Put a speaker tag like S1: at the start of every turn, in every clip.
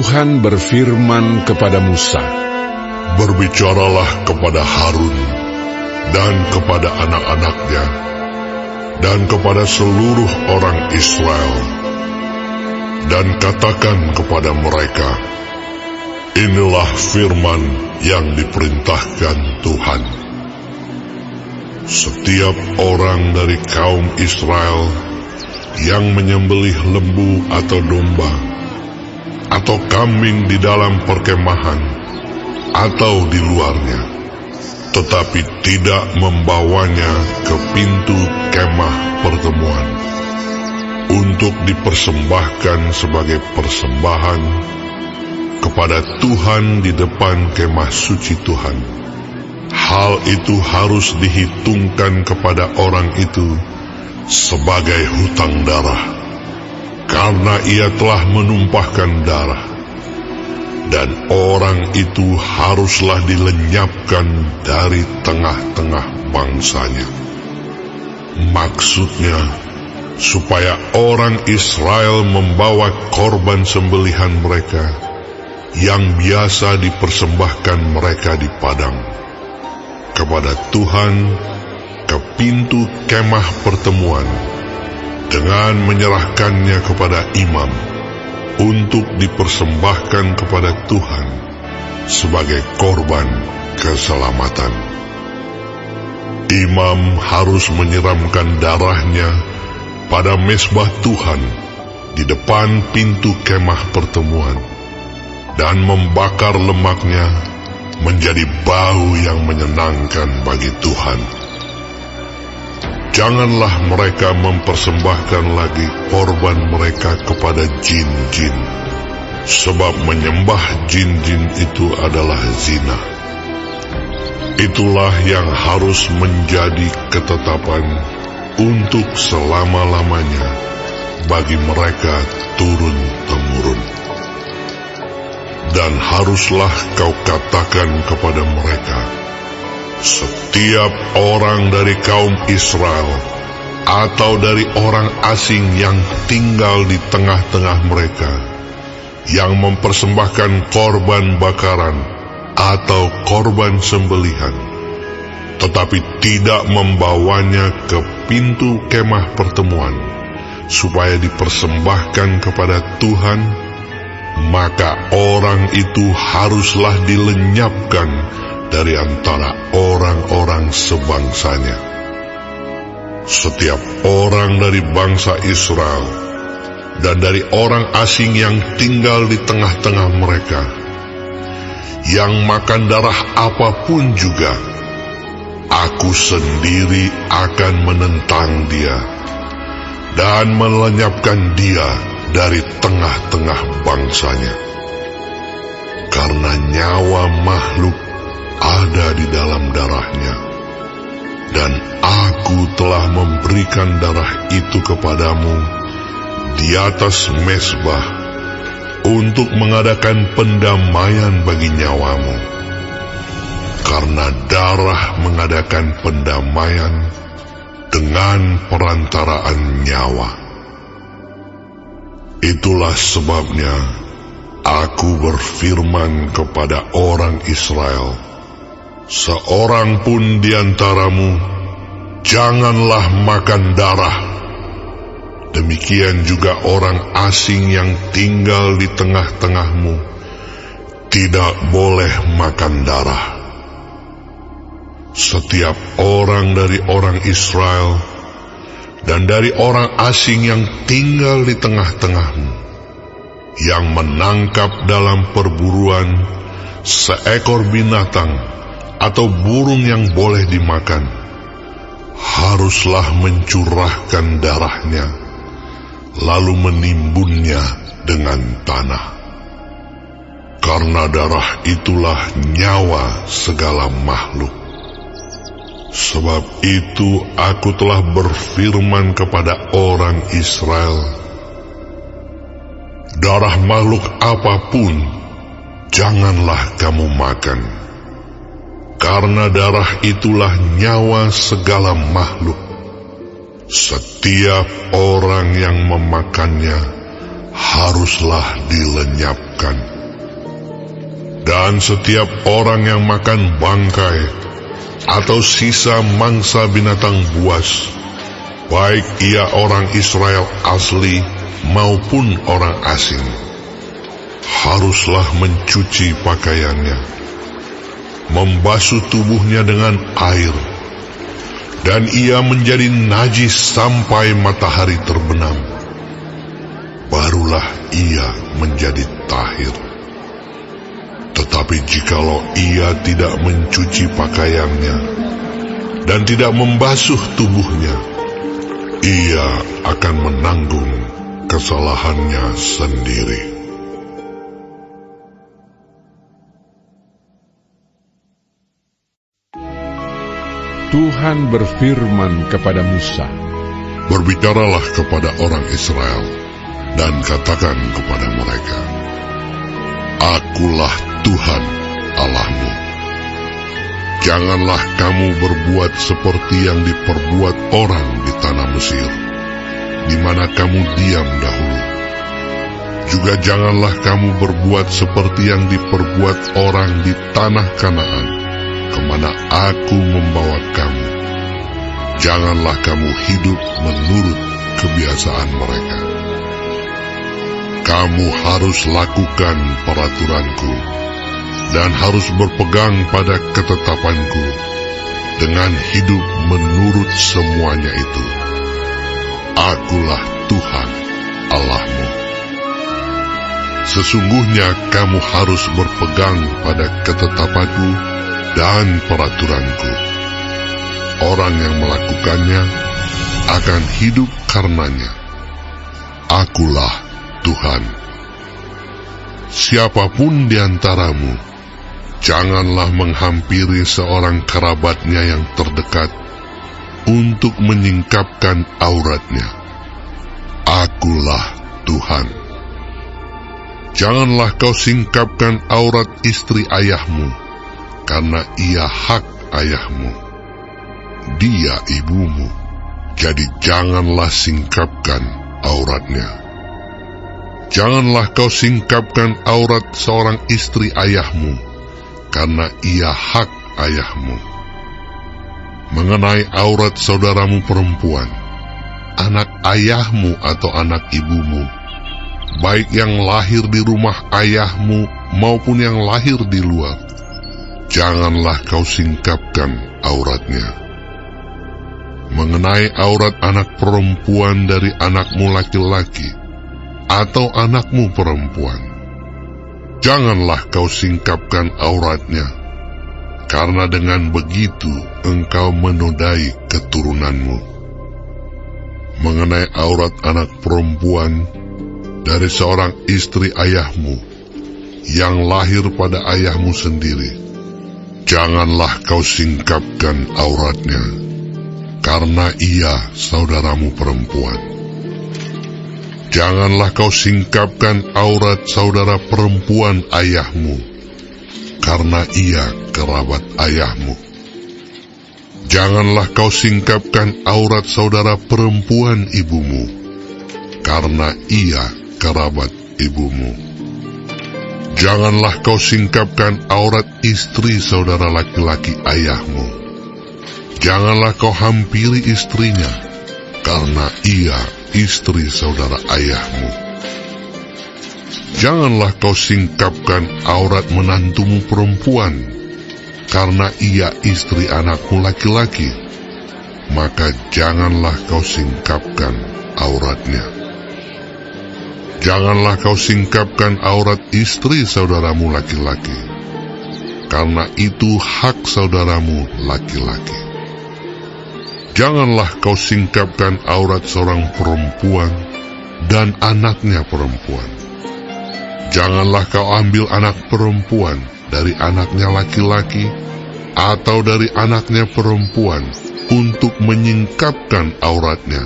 S1: Tuhan berfirman kepada Musa,
S2: "Berbicaralah kepada Harun dan kepada anak-anaknya dan kepada seluruh orang Israel, dan katakan kepada mereka, inilah firman yang diperintahkan Tuhan. Setiap orang dari kaum Israel yang menyembelih lembu atau domba atau kambing di dalam perkemahan atau di luarnya, tetapi tidak membawanya ke pintu kemah pertemuan untuk dipersembahkan sebagai persembahan kepada Tuhan di depan kemah suci Tuhan, hal itu harus dihitungkan kepada orang itu sebagai hutang darah, karena ia telah menumpahkan darah, dan orang itu haruslah dilenyapkan dari tengah-tengah bangsanya." Maksudnya, supaya orang Israel membawa korban sembelihan mereka yang biasa dipersembahkan mereka di padang kepada Tuhan ke pintu kemah pertemuan, dengan menyerahkannya kepada imam untuk dipersembahkan kepada Tuhan sebagai korban keselamatan. Imam harus menyiramkan darahnya pada mezbah Tuhan di depan pintu kemah pertemuan dan membakar lemaknya menjadi bau yang menyenangkan bagi Tuhan. Janganlah mereka mempersembahkan lagi korban mereka kepada jin-jin, sebab menyembah jin-jin itu adalah zina. Itulah yang harus menjadi ketetapan untuk selama-lamanya bagi mereka turun-temurun. Dan haruslah kau katakan kepada mereka, setiap orang dari kaum Israel atau dari orang asing yang tinggal di tengah-tengah mereka, yang mempersembahkan korban bakaran atau korban sembelihan, tetapi tidak membawanya ke pintu kemah pertemuan supaya dipersembahkan kepada Tuhan, maka orang itu haruslah dilenyapkan dari antara orang-orang sebangsanya. Setiap orang dari bangsa Israel dan dari orang asing yang tinggal di tengah-tengah mereka, yang makan darah apapun juga, aku sendiri akan menentang dia dan melenyapkan dia dari tengah-tengah bangsanya. Karena nyawa makhluk ada di dalam darahnya, dan aku telah memberikan darah itu kepadamu di atas mezbah untuk mengadakan pendamaian bagi nyawamu, karena darah mengadakan pendamaian dengan perantaraan nyawa. Itulah sebabnya aku berfirman kepada orang Israel, seorang pun di antaramu janganlah makan darah. Demikian juga orang asing yang tinggal di tengah-tengahmu tidak boleh makan darah. Setiap orang dari orang Israel dan dari orang asing yang tinggal di tengah-tengahmu, yang menangkap dalam perburuan seekor binatang atau burung yang boleh dimakan, haruslah mencurahkan darahnya, lalu menimbunnya dengan tanah. Karena darah itulah nyawa segala makhluk. Sebab itu aku telah berfirman kepada orang Israel, darah makhluk apapun janganlah kamu makan, karena darah itulah nyawa segala makhluk. Setiap orang yang memakannya haruslah dilenyapkan. Dan setiap orang yang makan bangkai atau sisa mangsa binatang buas, baik ia orang Israel asli maupun orang asing, haruslah mencuci pakaiannya, membasuh tubuhnya dengan air, dan ia menjadi najis sampai matahari terbenam. Barulah ia menjadi tahir. Tetapi jikalau ia tidak mencuci pakaiannya dan tidak membasuh tubuhnya, ia akan menanggung kesalahannya sendiri.
S1: Tuhan berfirman kepada Musa,
S2: Berbicaralah kepada orang Israel dan katakan kepada mereka, Akulah Tuhan Allahmu. Janganlah kamu berbuat seperti yang diperbuat orang di tanah Mesir, di mana kamu diam dahulu. Juga janganlah kamu berbuat seperti yang diperbuat orang di tanah Kanaan, kemana aku membawa kamu. Janganlah kamu hidup menurut kebiasaan mereka. Kamu harus lakukan peraturanku dan harus berpegang pada ketetapanku dengan hidup menurut semuanya itu. Akulah Tuhan Allahmu. Sesungguhnya kamu harus berpegang pada ketetapanku dan peraturanku. Orang yang melakukannya akan hidup karenanya. Akulah Tuhan. Siapapun di antaramu, janganlah menghampiri seorang kerabatnya yang terdekat untuk menyingkapkan auratnya. Akulah Tuhan. Janganlah kau singkapkan aurat istri ayahmu, karena ia hak ayahmu. Dia ibumu, jadi janganlah singkapkan auratnya. Janganlah kau singkapkan aurat seorang istri ayahmu, karena ia hak ayahmu. Mengenai aurat saudaramu perempuan, anak ayahmu atau anak ibumu, baik yang lahir di rumah ayahmu maupun yang lahir di luar, janganlah kau singkapkan auratnya. Mengenai aurat anak perempuan dari anakmu laki-laki atau anakmu perempuan, janganlah kau singkapkan auratnya, karena dengan begitu engkau menodai keturunanmu. Mengenai aurat anak perempuan dari seorang istri ayahmu yang lahir pada ayahmu sendiri, janganlah kau singkapkan auratnya, karena ia saudaramu perempuan. Janganlah kau singkapkan aurat saudara perempuan ayahmu, karena ia kerabat ayahmu. Janganlah kau singkapkan aurat saudara perempuan ibumu, karena ia kerabat ibumu. Janganlah kau singkapkan aurat istri saudara laki-laki ayahmu. Janganlah kau hampiri istrinya, karena ia istri saudara ayahmu. Janganlah kau singkapkan aurat menantumu perempuan, karena ia istri anakmu laki-laki, maka janganlah kau singkapkan auratnya. Janganlah kau singkapkan aurat istri saudaramu laki-laki, karena itu hak saudaramu laki-laki. Janganlah kau singkapkan aurat seorang perempuan dan anaknya perempuan. Janganlah kau ambil anak perempuan dari anaknya laki-laki atau dari anaknya perempuan untuk menyingkapkan auratnya,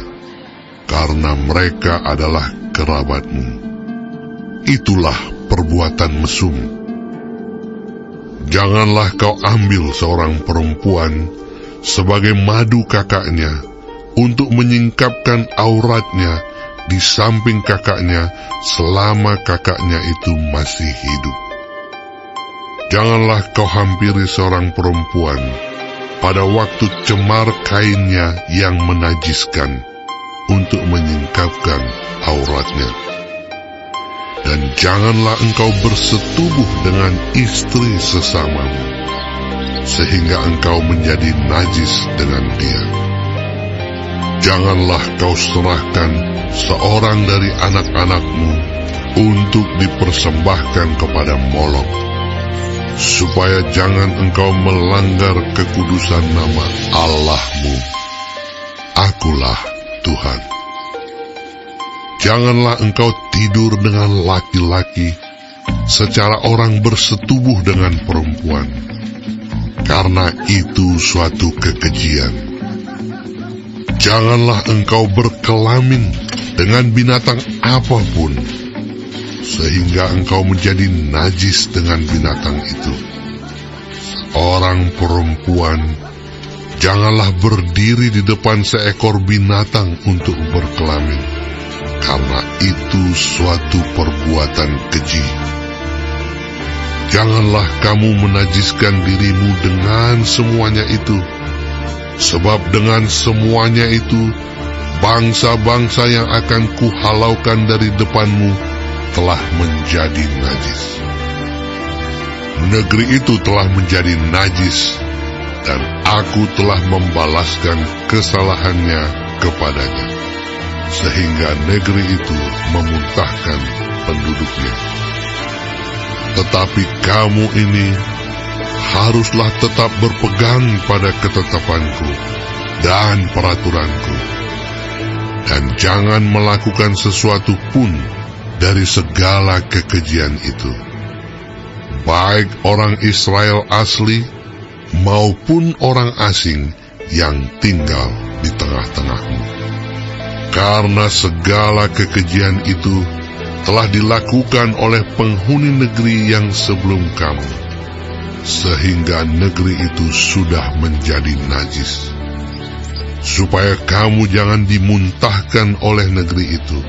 S2: karena mereka adalah kerabatmu. Itulah perbuatan mesum. Janganlah kau ambil seorang perempuan sebagai madu kakaknya untuk menyingkapkan auratnya di samping kakaknya selama kakaknya itu masih hidup. Janganlah kau hampiri seorang perempuan pada waktu cemar kainnya yang menajiskan untuk menyingkapkan auratnya. Dan janganlah engkau bersetubuh dengan istri sesamamu, sehingga engkau menjadi najis dengan dia. Janganlah kau serahkan seorang dari anak-anakmu untuk dipersembahkan kepada Molok, supaya jangan engkau melanggar kekudusan nama Allahmu. Akulah Tuhan. Janganlah engkau tidur dengan laki-laki secara orang bersetubuh dengan perempuan, karena itu suatu kekejian. Janganlah engkau berkelamin dengan binatang apapun, sehingga engkau menjadi najis dengan binatang itu. Orang perempuan, janganlah berdiri di depan seekor binatang untuk berkelamin, karena itu suatu perbuatan keji. Janganlah kamu menajiskan dirimu dengan semuanya itu, sebab dengan semuanya itu, bangsa-bangsa yang akan kuhalaukan dari depanmu telah menjadi najis. Negeri itu telah menjadi najis, dan aku telah membalaskan kesalahannya kepadanya, sehingga negeri itu memuntahkan penduduknya. Tetapi kamu ini haruslah tetap berpegang pada ketetapanku dan peraturanku, dan jangan melakukan sesuatu pun dari segala kekejian itu, baik orang Israel asli maupun orang asing yang tinggal di tengah-tengahmu. Karena segala kekejian itu telah dilakukan oleh penghuni negeri yang sebelum kamu, sehingga negeri itu sudah menjadi najis. Supaya kamu jangan dimuntahkan oleh negeri itu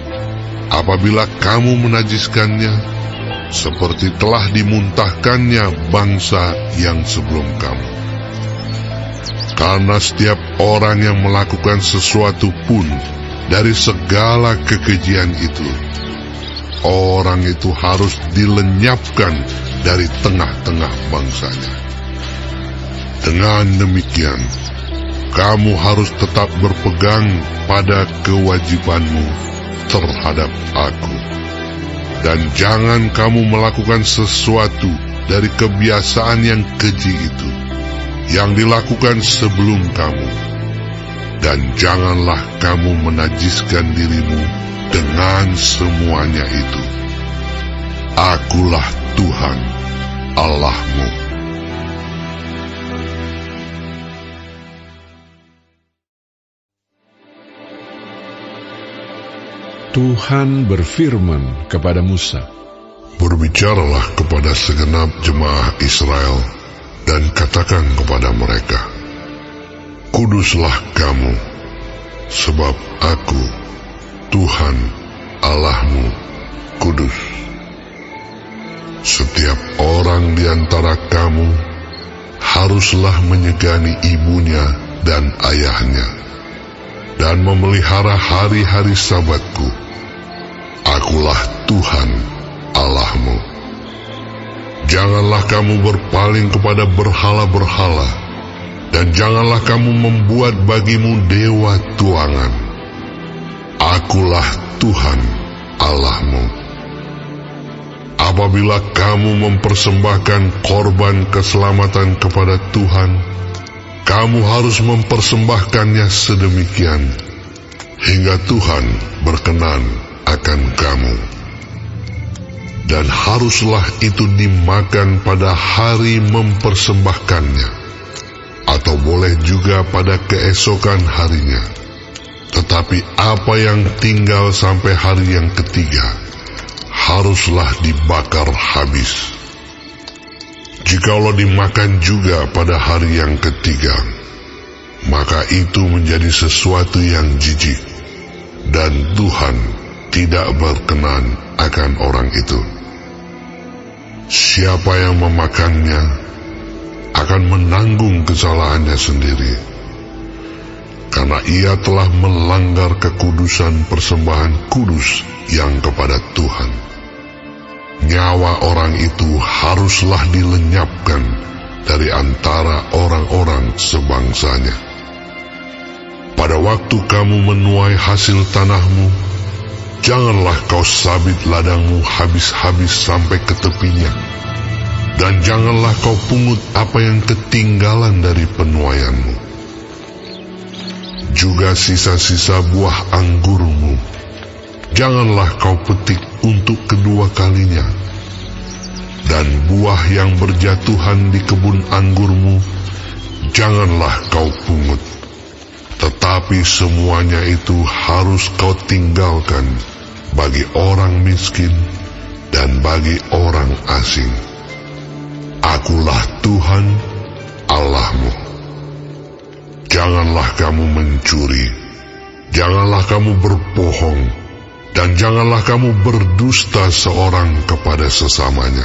S2: apabila kamu menajiskannya, seperti telah dimuntahkannya bangsa yang sebelum kamu. Karena setiap orang yang melakukan sesuatu pun dari segala kekejian itu, orang itu harus dilenyapkan dari tengah-tengah bangsanya. Dengan demikian, kamu harus tetap berpegang pada kewajibanmu terhadap aku. Dan jangan kamu melakukan sesuatu dari kebiasaan yang keji itu, yang dilakukan sebelum kamu. Dan janganlah kamu menajiskan dirimu dengan semuanya itu. Akulah Tuhan Allahmu.
S1: Tuhan berfirman kepada Musa,
S2: Berbicaralah kepada segenap jemaah Israel dan katakan kepada mereka, Kuduslah kamu, sebab aku, Tuhan Allahmu, kudus. Setiap orang di antara kamu haruslah menyegani ibunya dan ayahnya, dan memelihara hari-hari Sabatku. Akulah Tuhan Allahmu. Janganlah kamu berpaling kepada berhala-berhala, dan janganlah kamu membuat bagimu dewa tuangan. Akulah Tuhan Allahmu. Apabila kamu mempersembahkan korban keselamatan kepada Tuhan, kamu harus mempersembahkannya sedemikian, hingga Tuhan berkenan akan kamu. Dan haruslah itu dimakan pada hari mempersembahkannya, atau boleh juga pada keesokan harinya. Tetapi apa yang tinggal sampai hari yang ketiga, haruslah dibakar habis. Jikalau dimakan juga pada hari yang ketiga, maka itu menjadi sesuatu yang jijik, dan Tuhan tidak berkenan akan orang itu. Siapa yang memakannya akan menanggung kesalahannya sendiri, karena ia telah melanggar kekudusan persembahan kudus yang kepada Tuhan. Nyawa orang itu haruslah dilenyapkan dari antara orang-orang sebangsanya. Pada waktu kamu menuai hasil tanahmu, janganlah kau sabit ladangmu habis-habis sampai ke tepinya, dan janganlah kau pungut apa yang ketinggalan dari penuaianmu. Juga sisa-sisa buah anggurmu, janganlah kau petik untuk kedua kalinya, dan buah yang berjatuhan di kebun anggurmu, janganlah kau pungut. Tetapi semuanya itu harus kau tinggalkan bagi orang miskin dan bagi orang asing. Akulah Tuhan Allahmu. Janganlah kamu mencuri, janganlah kamu berbohong, dan janganlah kamu berdusta seorang kepada sesamanya.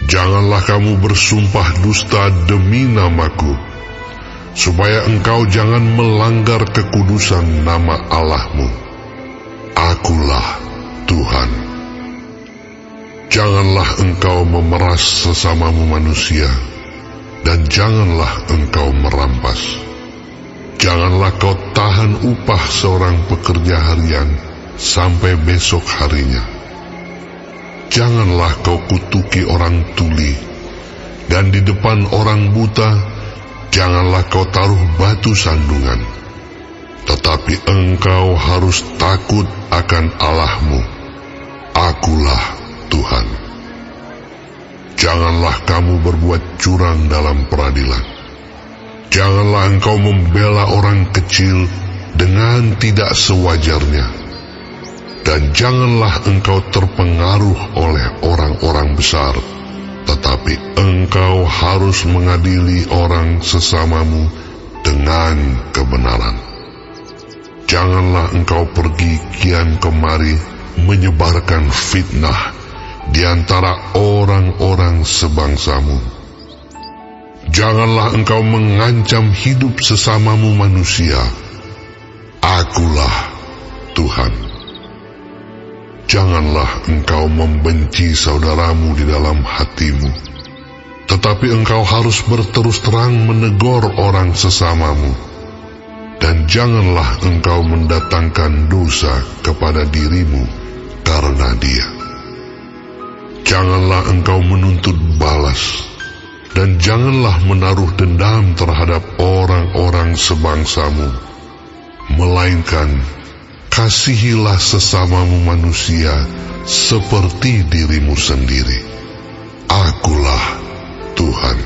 S2: Janganlah kamu bersumpah dusta demi namaku, supaya engkau jangan melanggar kekudusan nama Allahmu. Akulah Tuhan. Janganlah engkau memeras sesamamu manusia, dan janganlah engkau merampas. Janganlah kau tahan upah seorang pekerja harian sampai besok harinya. Janganlah kau kutuki orang tuli, dan di depan orang buta janganlah kau taruh batu sandungan. Tetapi engkau harus takut akan Allahmu. Akulah Tuhan. Janganlah kamu berbuat curang dalam peradilan. Janganlah engkau membela orang kecil dengan tidak sewajarnya. Dan janganlah engkau terpengaruh oleh orang-orang besar, tetapi engkau harus mengadili orang sesamamu dengan kebenaran. Janganlah engkau pergi kian kemari menyebarkan fitnah di antara orang-orang sebangsamu. Janganlah engkau mengancam hidup sesamamu manusia. Akulah Tuhan. Janganlah engkau membenci saudaramu di dalam hatimu, tetapi engkau harus berterus terang menegur orang sesamamu, dan janganlah engkau mendatangkan dosa kepada dirimu karena dia. Janganlah engkau menuntut balas, dan janganlah menaruh dendam terhadap orang-orang sebangsamu, melainkan kasihilah sesamamu manusia seperti dirimu sendiri. Akulah Tuhan.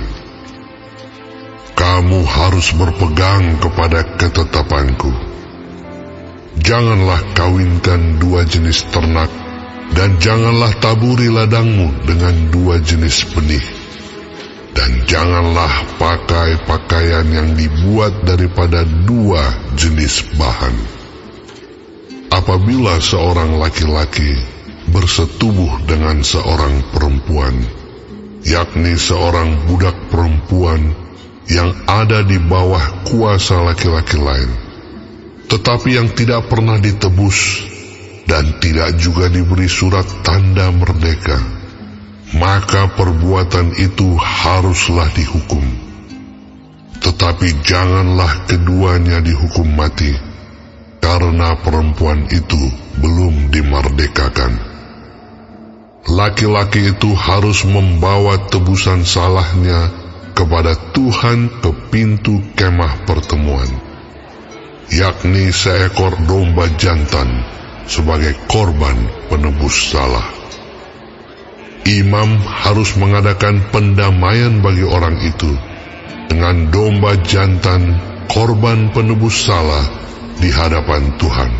S2: Kamu harus berpegang kepada ketetapanku. Janganlah kawinkan dua jenis ternak, dan janganlah taburi ladangmu dengan dua jenis benih, dan janganlah pakai pakaian yang dibuat daripada dua jenis bahan. Apabila seorang laki-laki bersetubuh dengan seorang perempuan, yakni seorang budak perempuan yang ada di bawah kuasa laki-laki lain, tetapi yang tidak pernah ditebus dan tidak juga diberi surat tanda merdeka, maka perbuatan itu haruslah dihukum. Tetapi janganlah keduanya dihukum mati, karena perempuan itu belum dimerdekakan. Laki-laki itu harus membawa tebusan salahnya kepada Tuhan ke pintu kemah pertemuan, yakni seekor domba jantan sebagai korban penebus salah. Imam harus mengadakan pendamaian bagi orang itu dengan domba jantan korban penebus salah di hadapan Tuhan,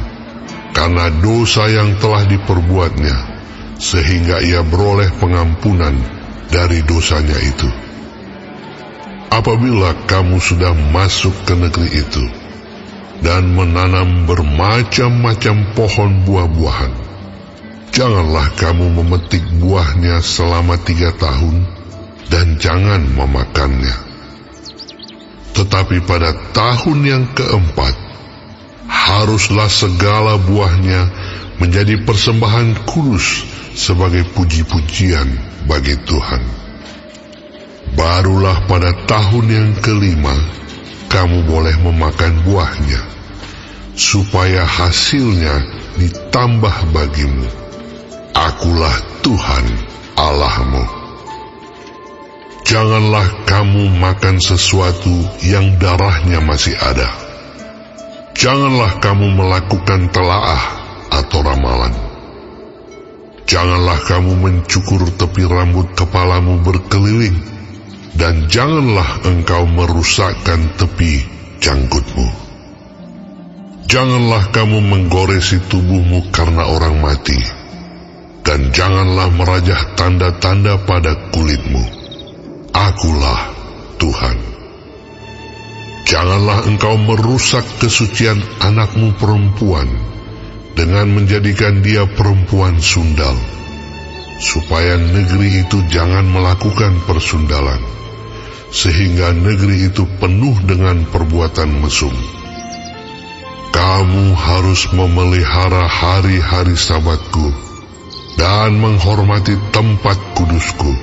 S2: karena dosa yang telah diperbuatnya, sehingga ia beroleh pengampunan dari dosanya itu. Apabila kamu sudah masuk ke negeri itu, dan menanam bermacam-macam pohon buah-buahan. Janganlah kamu memetik buahnya selama 3 tahun, dan jangan memakannya. Tetapi pada tahun yang keempat, haruslah segala buahnya menjadi persembahan kudus sebagai puji-pujian bagi Tuhan. Barulah pada tahun yang kelima, kamu boleh memakan buahnya, supaya hasilnya ditambah bagimu. Akulah Tuhan Allahmu. Janganlah kamu makan sesuatu yang darahnya masih ada. Janganlah kamu melakukan telaah atau ramalan. Janganlah kamu mencukur tepi rambut kepalamu berkeliling, dan janganlah engkau merusakkan tepi janggutmu. Janganlah kamu menggoresi tubuhmu karena orang mati, dan janganlah merajah tanda-tanda pada kulitmu. Akulah Tuhan. Janganlah engkau merusak kesucian anakmu perempuan dengan menjadikan dia perempuan sundal, supaya negeri itu jangan melakukan persundalan, sehingga negeri itu penuh dengan perbuatan mesum. Kamu harus memelihara hari-hari Sabatku dan menghormati tempat kudusku.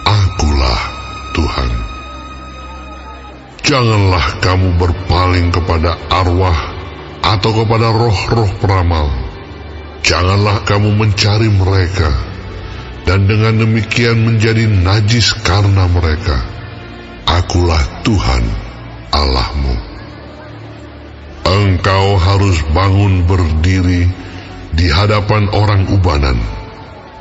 S2: Akulah Tuhan. Janganlah kamu berpaling kepada arwah atau kepada roh-roh peramal. Janganlah kamu mencari mereka, dan dengan demikian menjadi najis karena mereka. Akulah Tuhan Allahmu. Engkau harus bangun berdiri di hadapan orang ubanan,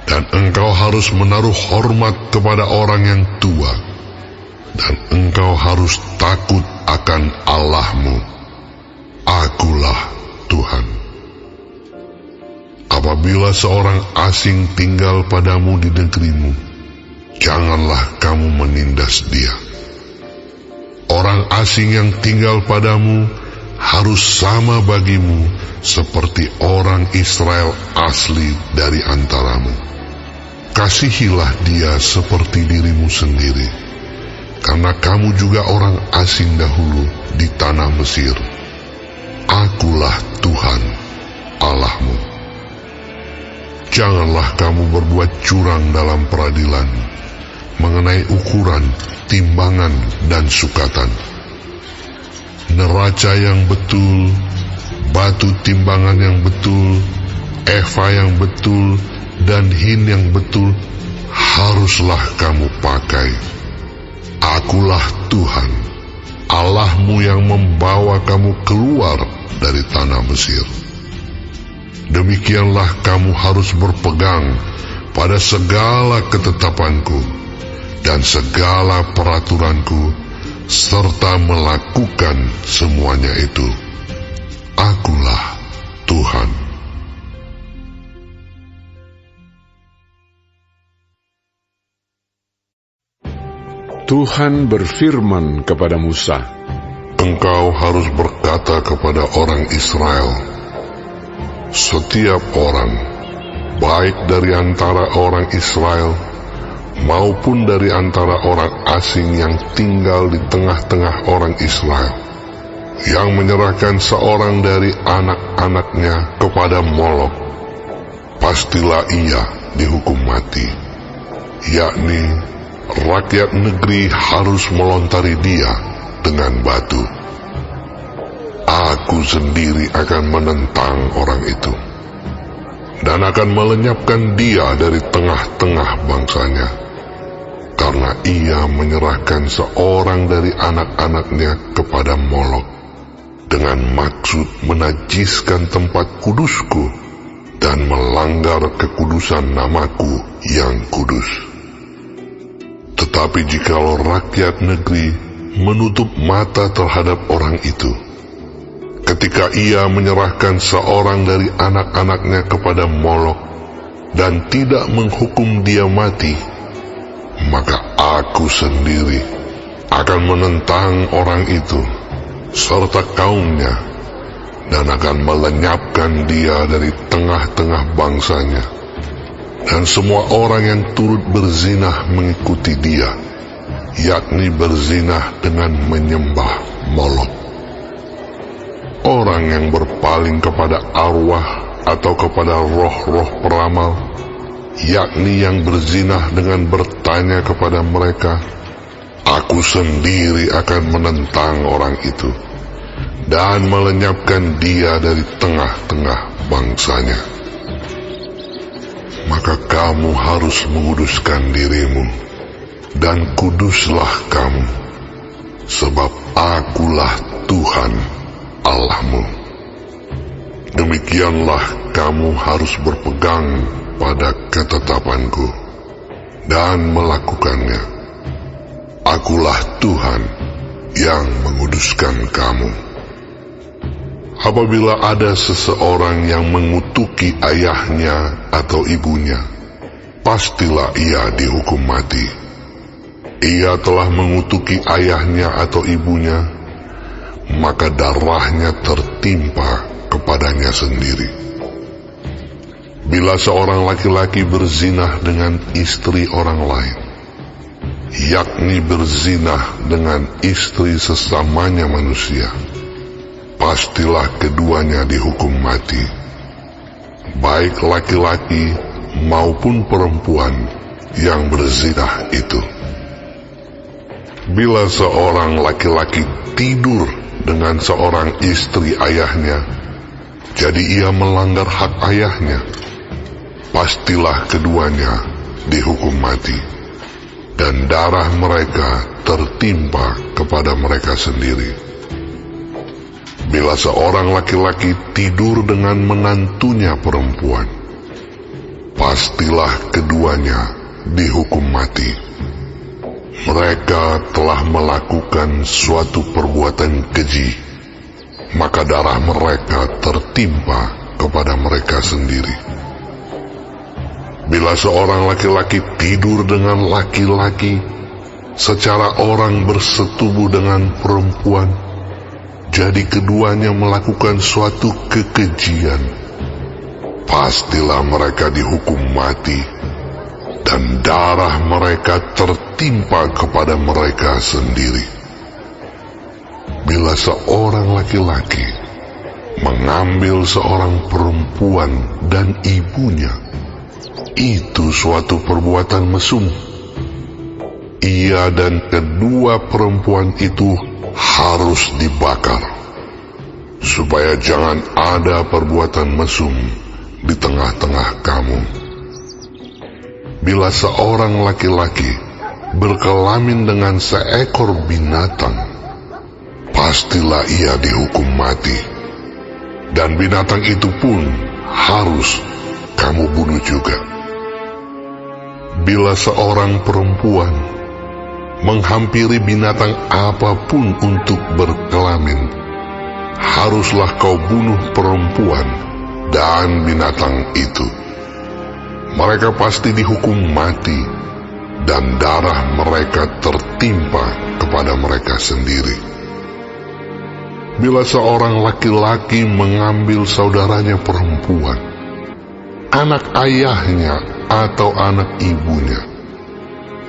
S2: dan engkau harus menaruh hormat kepada orang yang tua, dan engkau harus takut akan Allahmu. Akulah Tuhan. Apabila seorang asing tinggal padamu di negerimu, janganlah kamu menindas dia. Orang asing yang tinggal padamu harus sama bagimu seperti orang Israel asli dari antaramu. Kasihilah dia seperti dirimu sendiri, karena kamu juga orang asing dahulu di tanah Mesir. Akulah Tuhan Allahmu. Janganlah kamu berbuat curang dalam peradilan mengenai ukuran, timbangan, dan sukatan. Neraca yang betul, batu timbangan yang betul, eva yang betul, dan hin yang betul haruslah kamu pakai. Akulah Tuhan Allahmu yang membawa kamu keluar dari tanah Mesir. Demikianlah kamu harus berpegang pada segala ketetapanku dan segala peraturanku, serta melakukan semuanya itu. Akulah Tuhan.
S1: Tuhan berfirman kepada Musa,
S2: Engkau harus berkata kepada orang Israel, setiap orang, baik dari antara orang Israel maupun dari antara orang asing yang tinggal di tengah-tengah orang Israel, yang menyerahkan seorang dari anak-anaknya kepada Molok, pastilah ia dihukum mati, yakni rakyat negeri harus melontari dia dengan batu. Aku sendiri akan menentang orang itu, dan akan melenyapkan dia dari tengah-tengah bangsanya, karena ia menyerahkan seorang dari anak-anaknya kepada Molok, dengan maksud menajiskan tempat kudusku, dan melanggar kekudusan namaku yang kudus. Tetapi jikalau rakyat negeri menutup mata terhadap orang itu, ketika ia menyerahkan seorang dari anak-anaknya kepada Molok dan tidak menghukum dia mati, maka aku sendiri akan menentang orang itu serta kaumnya, dan akan melenyapkan dia dari tengah-tengah bangsanya. Dan semua orang yang turut berzinah mengikuti dia, yakni berzinah dengan menyembah Molok. Orang yang berpaling kepada arwah atau kepada roh-roh peramal, yakni yang berzinah dengan bertanya kepada mereka, Aku sendiri akan menentang orang itu dan melenyapkan dia dari tengah-tengah bangsanya. Maka kamu harus menguduskan dirimu, dan kuduslah kamu, sebab Akulah Tuhan Allahmu. Demikianlah kamu harus berpegang pada ketetapanku dan melakukannya. Akulah Tuhan yang menguduskan kamu. Apabila ada seseorang yang mengutuki ayahnya atau ibunya, pastilah ia dihukum mati. Ia telah mengutuki ayahnya atau ibunya, maka darahnya tertimpa kepadanya sendiri. Bila seorang laki-laki berzinah dengan istri orang lain, yakni berzinah dengan istri sesamanya manusia, pastilah keduanya dihukum mati, baik laki-laki maupun perempuan yang berzinah itu. Bila seorang laki-laki tidur dengan seorang istri ayahnya, jadi ia melanggar hak ayahnya, pastilah keduanya dihukum mati, dan darah mereka tertimpa kepada mereka sendiri. Bila seorang laki-laki tidur dengan menantunya perempuan, pastilah keduanya dihukum mati. Mereka telah melakukan suatu perbuatan keji, maka darah mereka tertimpa kepada mereka sendiri. Bila seorang laki-laki tidur dengan laki-laki, secara orang bersetubuh dengan perempuan, jadi keduanya melakukan suatu kekejian, pastilah mereka dihukum mati, dan darah mereka tertimpa kepada mereka sendiri. Bila seorang laki-laki mengambil seorang perempuan dan ibunya, itu suatu perbuatan mesum. Ia dan kedua perempuan itu harus dibakar, supaya jangan ada perbuatan mesum di tengah-tengah kamu. Bila seorang laki-laki berkelamin dengan seekor binatang, pastilah ia dihukum mati, dan binatang itu pun harus kamu bunuh juga. Bila seorang perempuan menghampiri binatang apapun untuk berkelamin, haruslah kau bunuh perempuan dan binatang itu. Mereka pasti dihukum mati, dan darah mereka tertimpa kepada mereka sendiri. Bila seorang laki-laki mengambil saudaranya perempuan, anak ayahnya atau anak ibunya,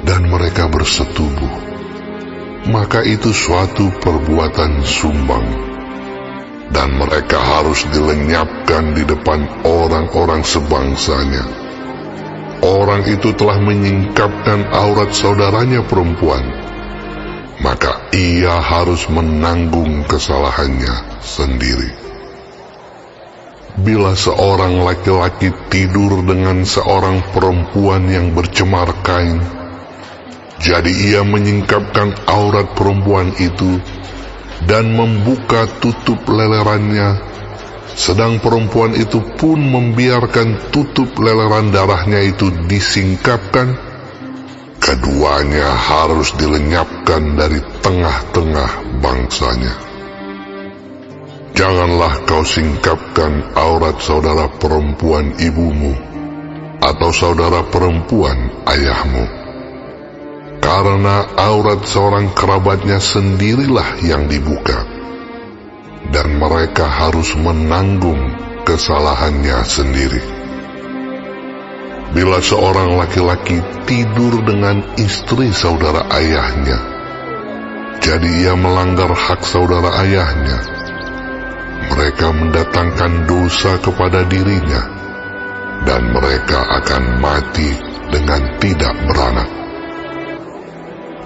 S2: dan mereka bersetubuh, maka itu suatu perbuatan sumbang, dan mereka harus dilenyapkan di depan orang-orang sebangsanya. Orang itu telah menyingkapkan aurat saudaranya perempuan, maka ia harus menanggung kesalahannya sendiri. Bila seorang laki-laki tidur dengan seorang perempuan yang bercemar kain, jadi ia menyingkapkan aurat perempuan itu dan membuka tutup lelerannya, sedang perempuan itu pun membiarkan tutup leleran darahnya itu disingkapkan, keduanya harus dilenyapkan dari tengah-tengah bangsanya. Janganlah kau singkapkan aurat saudara perempuan ibumu atau saudara perempuan ayahmu, karena aurat seorang kerabatnya sendirilah yang dibuka, dan mereka harus menanggung kesalahannya sendiri. Bila seorang laki-laki tidur dengan istri saudara ayahnya, jadi ia melanggar hak saudara ayahnya, mereka mendatangkan dosa kepada dirinya, dan mereka akan mati dengan tidak beranak.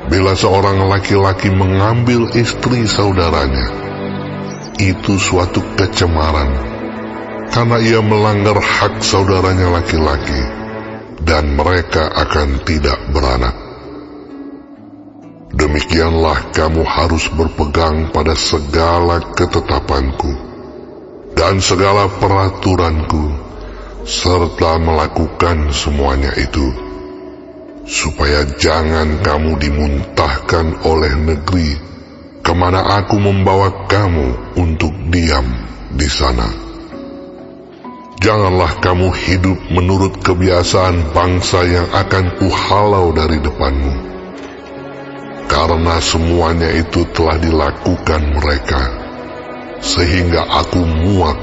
S2: Bila seorang laki-laki mengambil istri saudaranya, itu suatu kecemaran, karena ia melanggar hak saudaranya laki-laki, dan mereka akan tidak beranak. Demikianlah kamu harus berpegang pada segala ketetapanku dan segala peraturanku, serta melakukan semuanya itu, supaya jangan kamu dimuntahkan oleh negeri kemana aku membawa kamu untuk diam di sana. Janganlah kamu hidup menurut kebiasaan bangsa yang akan kuhalau dari depanmu, karena semuanya itu telah dilakukan mereka, sehingga aku muak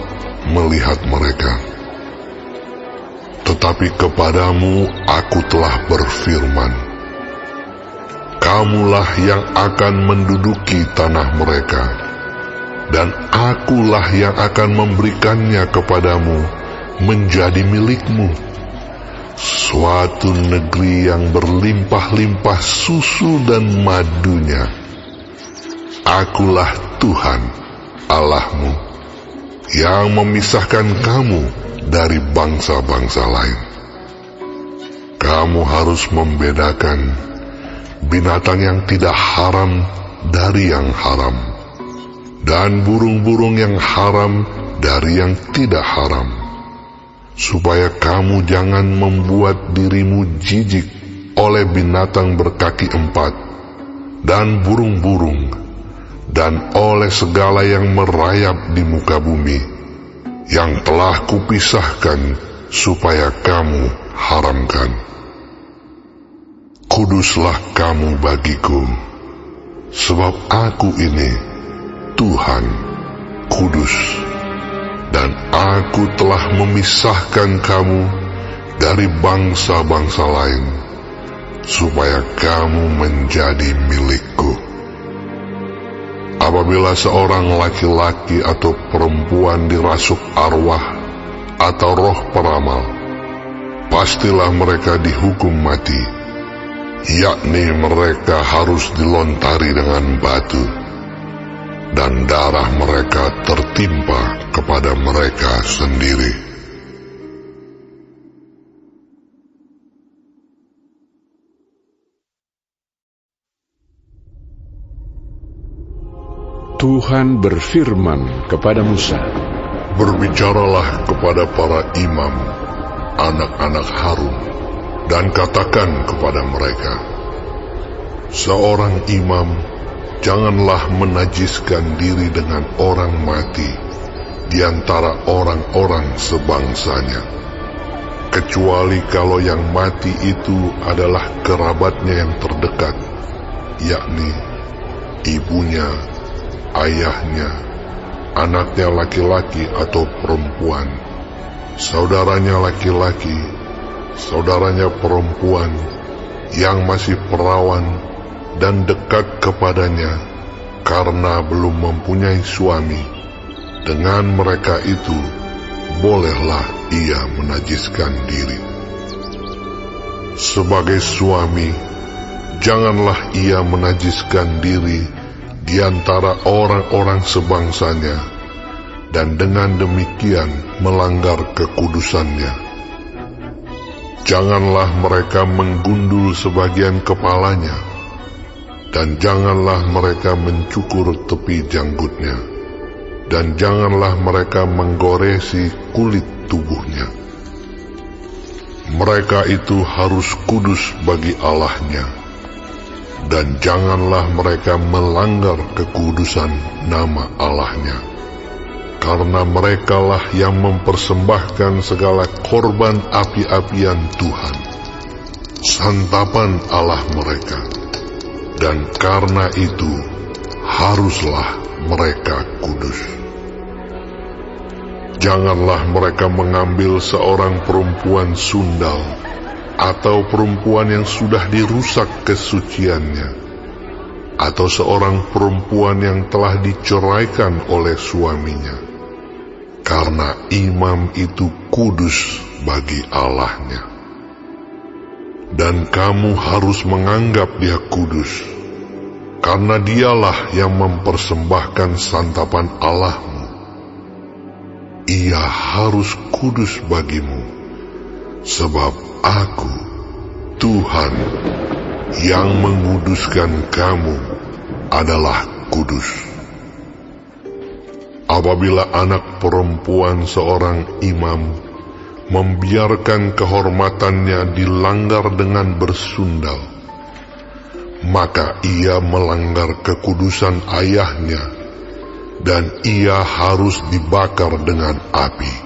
S2: melihat mereka. Tetapi kepadamu aku telah berfirman, kamulah yang akan menduduki tanah mereka, dan akulah yang akan memberikannya kepadamu menjadi milikmu, suatu negeri yang berlimpah-limpah susu dan madunya. Akulah Tuhan Allahmu, yang memisahkan kamu dari bangsa-bangsa lain. Kamu harus membedakan binatang yang tidak haram dari yang haram, dan burung-burung yang haram dari yang tidak haram, supaya kamu jangan membuat dirimu jijik oleh binatang berkaki empat dan burung-burung, dan oleh segala yang merayap di muka bumi, yang telah kupisahkan supaya kamu haramkan. Kuduslah kamu bagiku, sebab aku ini Tuhan kudus. Dan aku telah memisahkan kamu dari bangsa-bangsa lain, supaya kamu menjadi milikku. Apabila seorang laki-laki atau perempuan dirasuk arwah atau roh peramal, pastilah mereka dihukum mati, yakni mereka harus dilontari dengan batu, dan darah mereka tertimpa kepada mereka sendiri.
S1: Tuhan berfirman kepada Musa,
S2: Berbicaralah kepada para imam, anak-anak Harun, dan katakan kepada mereka, seorang imam janganlah menajiskan diri dengan orang mati di antara orang-orang sebangsanya, kecuali kalau yang mati itu adalah kerabatnya yang terdekat, yakni ibunya, ayahnya, anaknya laki-laki atau perempuan, saudaranya laki-laki, saudaranya perempuan yang masih perawan dan dekat kepadanya karena belum mempunyai suami. Dengan mereka itu bolehlah ia menajiskan diri. Sebagai suami, janganlah ia menajiskan diri di antara orang-orang sebangsanya, dan dengan demikian melanggar kekudusannya. Janganlah mereka menggundul sebagian kepalanya, dan janganlah mereka mencukur tepi janggutnya, dan janganlah mereka menggoresi kulit tubuhnya. Mereka itu harus kudus bagi Allahnya, dan janganlah mereka melanggar kekudusan nama Allahnya, karena merekalah yang mempersembahkan segala korban api-apian Tuhan, santapan Allah mereka, dan karena itu haruslah mereka kudus. Janganlah mereka mengambil seorang perempuan sundal atau perempuan yang sudah dirusak kesuciannya, atau seorang perempuan yang telah diceraikan oleh suaminya, karena imam itu kudus bagi Allahnya. Dan kamu harus menganggap dia kudus, karena dialah yang mempersembahkan santapan Allahmu. Ia harus kudus bagimu, sebab Aku, Tuhan, yang menguduskan kamu adalah kudus. Apabila anak perempuan seorang imam membiarkan kehormatannya dilanggar dengan bersundal, maka ia melanggar kekudusan ayahnya, dan ia harus dibakar dengan api.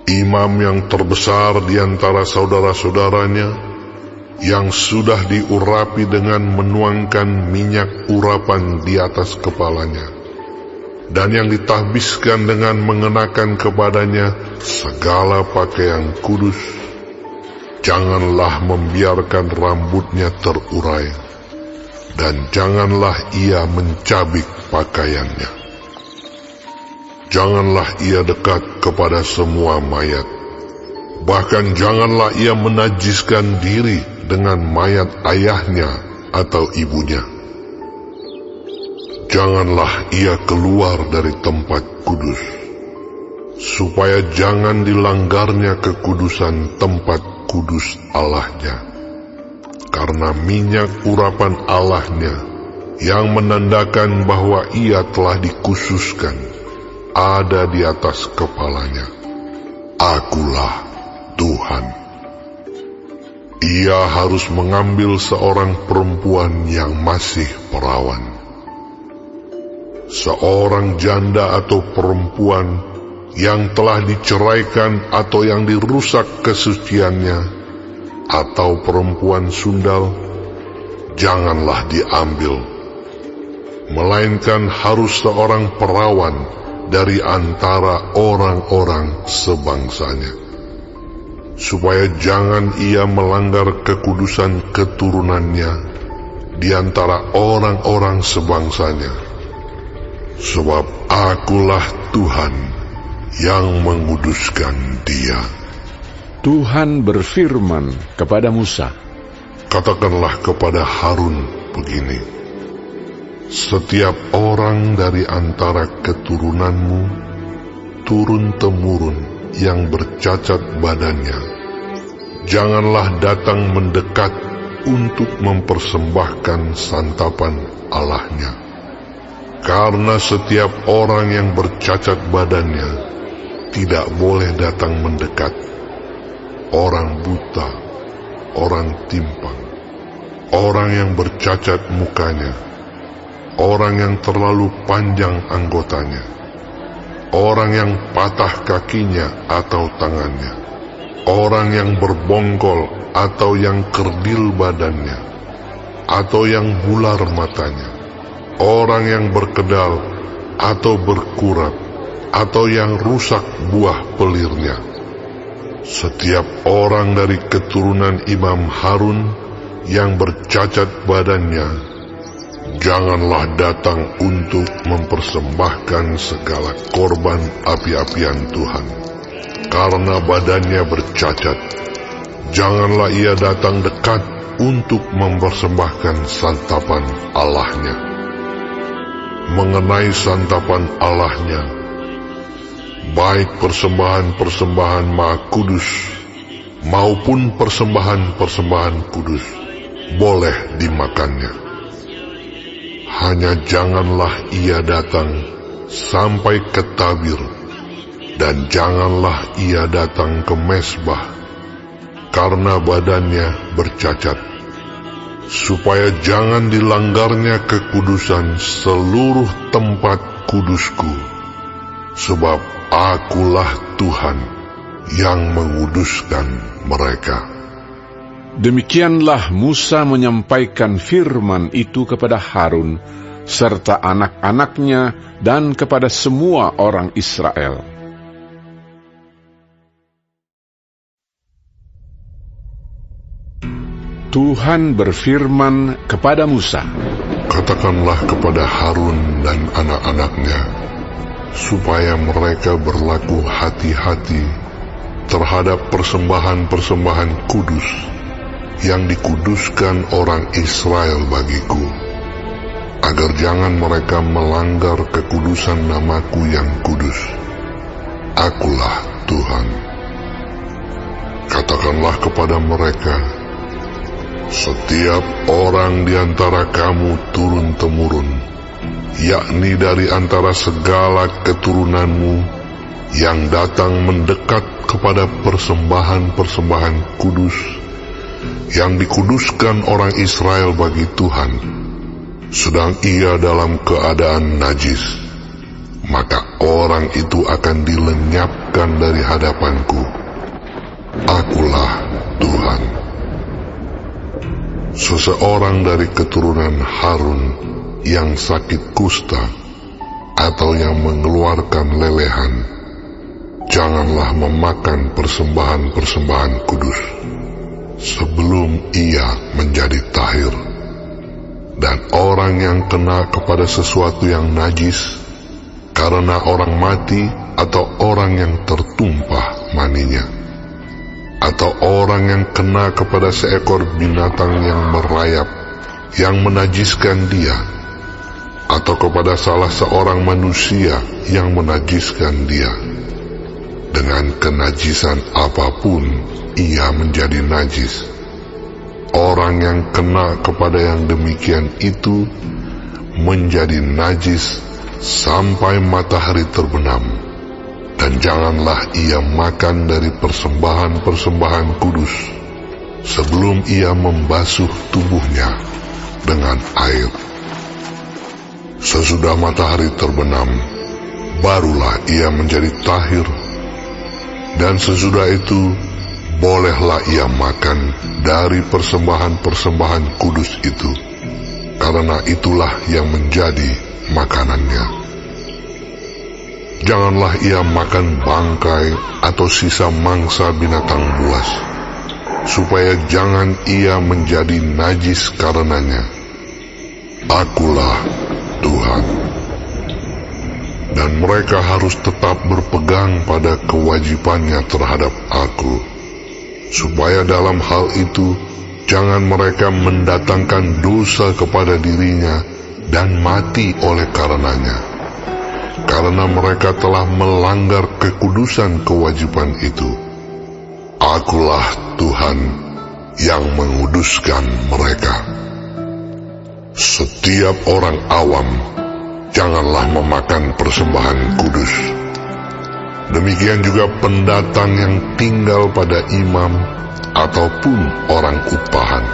S2: Imam yang terbesar di antara saudara-saudaranya, yang sudah diurapi dengan menuangkan minyak urapan di atas kepalanya, dan yang ditahbiskan dengan mengenakan kepadanya segala pakaian kudus, janganlah membiarkan rambutnya terurai, dan janganlah ia mencabik pakaiannya. Janganlah ia dekat kepada semua mayat, bahkan janganlah ia menajiskan diri dengan mayat ayahnya atau ibunya. Janganlah ia keluar dari tempat kudus, supaya jangan dilanggarnya kekudusan tempat kudus Allahnya, karena minyak urapan Allahnya yang menandakan bahwa ia telah dikhususkan ada di atas kepalanya. Akulah Tuhan. Ia harus mengambil seorang perempuan yang masih perawan, seorang janda atau perempuan yang telah diceraikan atau yang dirusak kesuciannya, atau perempuan sundal, janganlah diambil, melainkan harus seorang perawan dari antara orang-orang sebangsanya, supaya jangan ia melanggar kekudusan keturunannya di antara orang-orang sebangsanya, sebab Akulah Tuhan yang menguduskan dia.
S1: Tuhan berfirman kepada Musa,
S2: Katakanlah kepada Harun begini, setiap orang dari antara keturunanmu turun-temurun yang bercacat badannya, janganlah datang mendekat untuk mempersembahkan santapan Allahnya. Karena setiap orang yang bercacat badannya tidak boleh datang mendekat. Orang buta, orang timpang, orang yang bercacat mukanya, orang yang terlalu panjang anggotanya, orang yang patah kakinya atau tangannya, orang yang berbongkol atau yang kerdil badannya, atau yang bular matanya, orang yang berkedal atau berkurap, atau yang rusak buah pelirnya. Setiap orang dari keturunan Imam Harun yang bercacat badannya, janganlah datang untuk mempersembahkan segala korban api-apian Tuhan, karena badannya bercacat. Janganlah ia datang dekat untuk mempersembahkan santapan Allahnya. Mengenai santapan Allahnya, baik persembahan-persembahan Maha Kudus maupun persembahan-persembahan kudus, boleh dimakannya. Hanya janganlah ia datang sampai ke tabir, dan janganlah ia datang ke mezbah, karena badannya bercacat, supaya jangan dilanggarnya kekudusan seluruh tempat kudusku, sebab Akulah Tuhan yang menguduskan mereka.
S1: Demikianlah Musa menyampaikan firman itu kepada Harun, serta anak-anaknya dan kepada semua orang Israel. Tuhan berfirman kepada Musa,
S2: "Katakanlah kepada Harun dan anak-anaknya, supaya mereka berlaku hati-hati terhadap persembahan-persembahan kudus yang dikuduskan orang Israel bagiku, agar jangan mereka melanggar kekudusan namaku yang kudus. Akulah Tuhan. Katakanlah kepada mereka, setiap orang di antara kamu turun-temurun, yakni dari antara segala keturunanmu yang datang mendekat kepada persembahan-persembahan kudus yang dikuduskan orang Israel bagi Tuhan, sedang ia dalam keadaan najis, maka orang itu akan dilenyapkan dari hadapanku. Akulah Tuhan. Seseorang dari keturunan Harun yang sakit kusta atau yang mengeluarkan lelehan, janganlah memakan persembahan-persembahan kudus sebelum ia menjadi tahir. Dan orang yang kena kepada sesuatu yang najis karena orang mati atau orang yang tertumpah maninya, atau orang yang kena kepada seekor binatang yang merayap yang menajiskan dia, atau kepada salah seorang manusia yang menajiskan dia, dengan kenajisan apapun ia menjadi najis. Orang yang kena kepada yang demikian itu menjadi najis sampai matahari terbenam, dan janganlah ia makan dari persembahan-persembahan kudus sebelum ia membasuh tubuhnya dengan air. Sesudah matahari terbenam, barulah ia menjadi tahir, dan sesudah itu bolehlah ia makan dari persembahan-persembahan kudus itu, karena itulah yang menjadi makanannya. Janganlah ia makan bangkai atau sisa mangsa binatang buas, supaya jangan ia menjadi najis karenanya. Akulah Tuhan. Dan mereka harus tetap berpegang pada kewajibannya terhadap Aku, supaya dalam hal itu jangan mereka mendatangkan dosa kepada dirinya dan mati oleh karenanya, karena mereka telah melanggar kekudusan kewajiban itu. Akulah Tuhan yang menguduskan mereka. Setiap orang awam janganlah memakan persembahan kudus. Demikian juga pendatang yang tinggal pada imam ataupun orang upahan.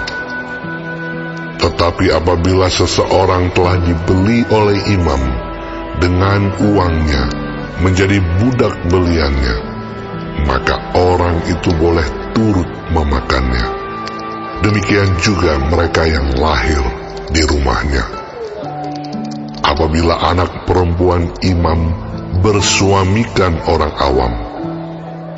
S2: Tetapi apabila seseorang telah dibeli oleh imam dengan uangnya menjadi budak beliannya, maka orang itu boleh turut memakannya. Demikian juga mereka yang lahir di rumahnya. Apabila anak perempuan imam bersuamikan orang awam,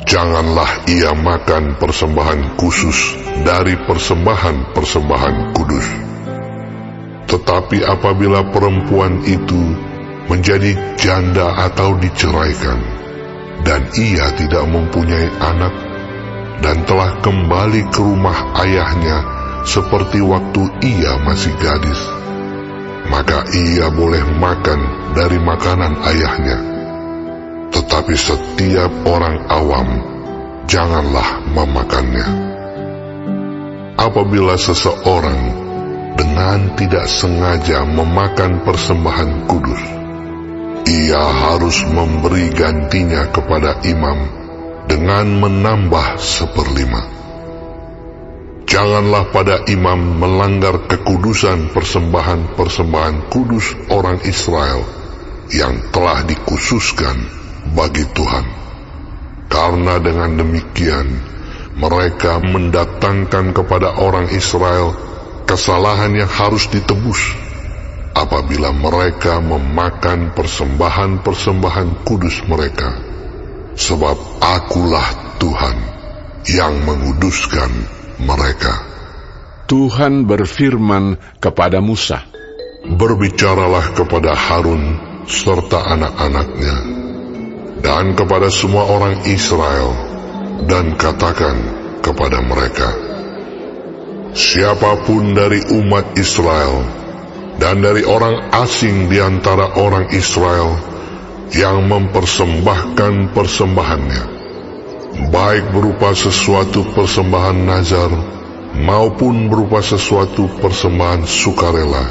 S2: janganlah ia makan persembahan khusus dari persembahan-persembahan kudus. Tetapi apabila perempuan itu menjadi janda atau diceraikan, dan ia tidak mempunyai anak, dan telah kembali ke rumah ayahnya seperti waktu ia masih gadis, maka ia boleh makan dari makanan ayahnya. Tetapi setiap orang awam janganlah memakannya. Apabila seseorang dengan tidak sengaja memakan persembahan kudus, ia harus memberi gantinya kepada imam dengan menambah 1/5. Janganlah pada imam melanggar kekudusan persembahan-persembahan kudus orang Israel yang telah dikhususkan bagi Tuhan, karena dengan demikian mereka mendatangkan kepada orang Israel kesalahan yang harus ditebus apabila mereka memakan persembahan-persembahan kudus mereka, sebab Akulah Tuhan yang menguduskan mereka.
S1: Tuhan berfirman kepada Musa,
S2: "Berbicaralah kepada Harun serta anak-anaknya, dan kepada semua orang Israel, dan katakan kepada mereka, siapapun dari umat Israel dan dari orang asing di antara orang Israel yang mempersembahkan persembahannya, baik berupa sesuatu persembahan nazar maupun berupa sesuatu persembahan sukarela,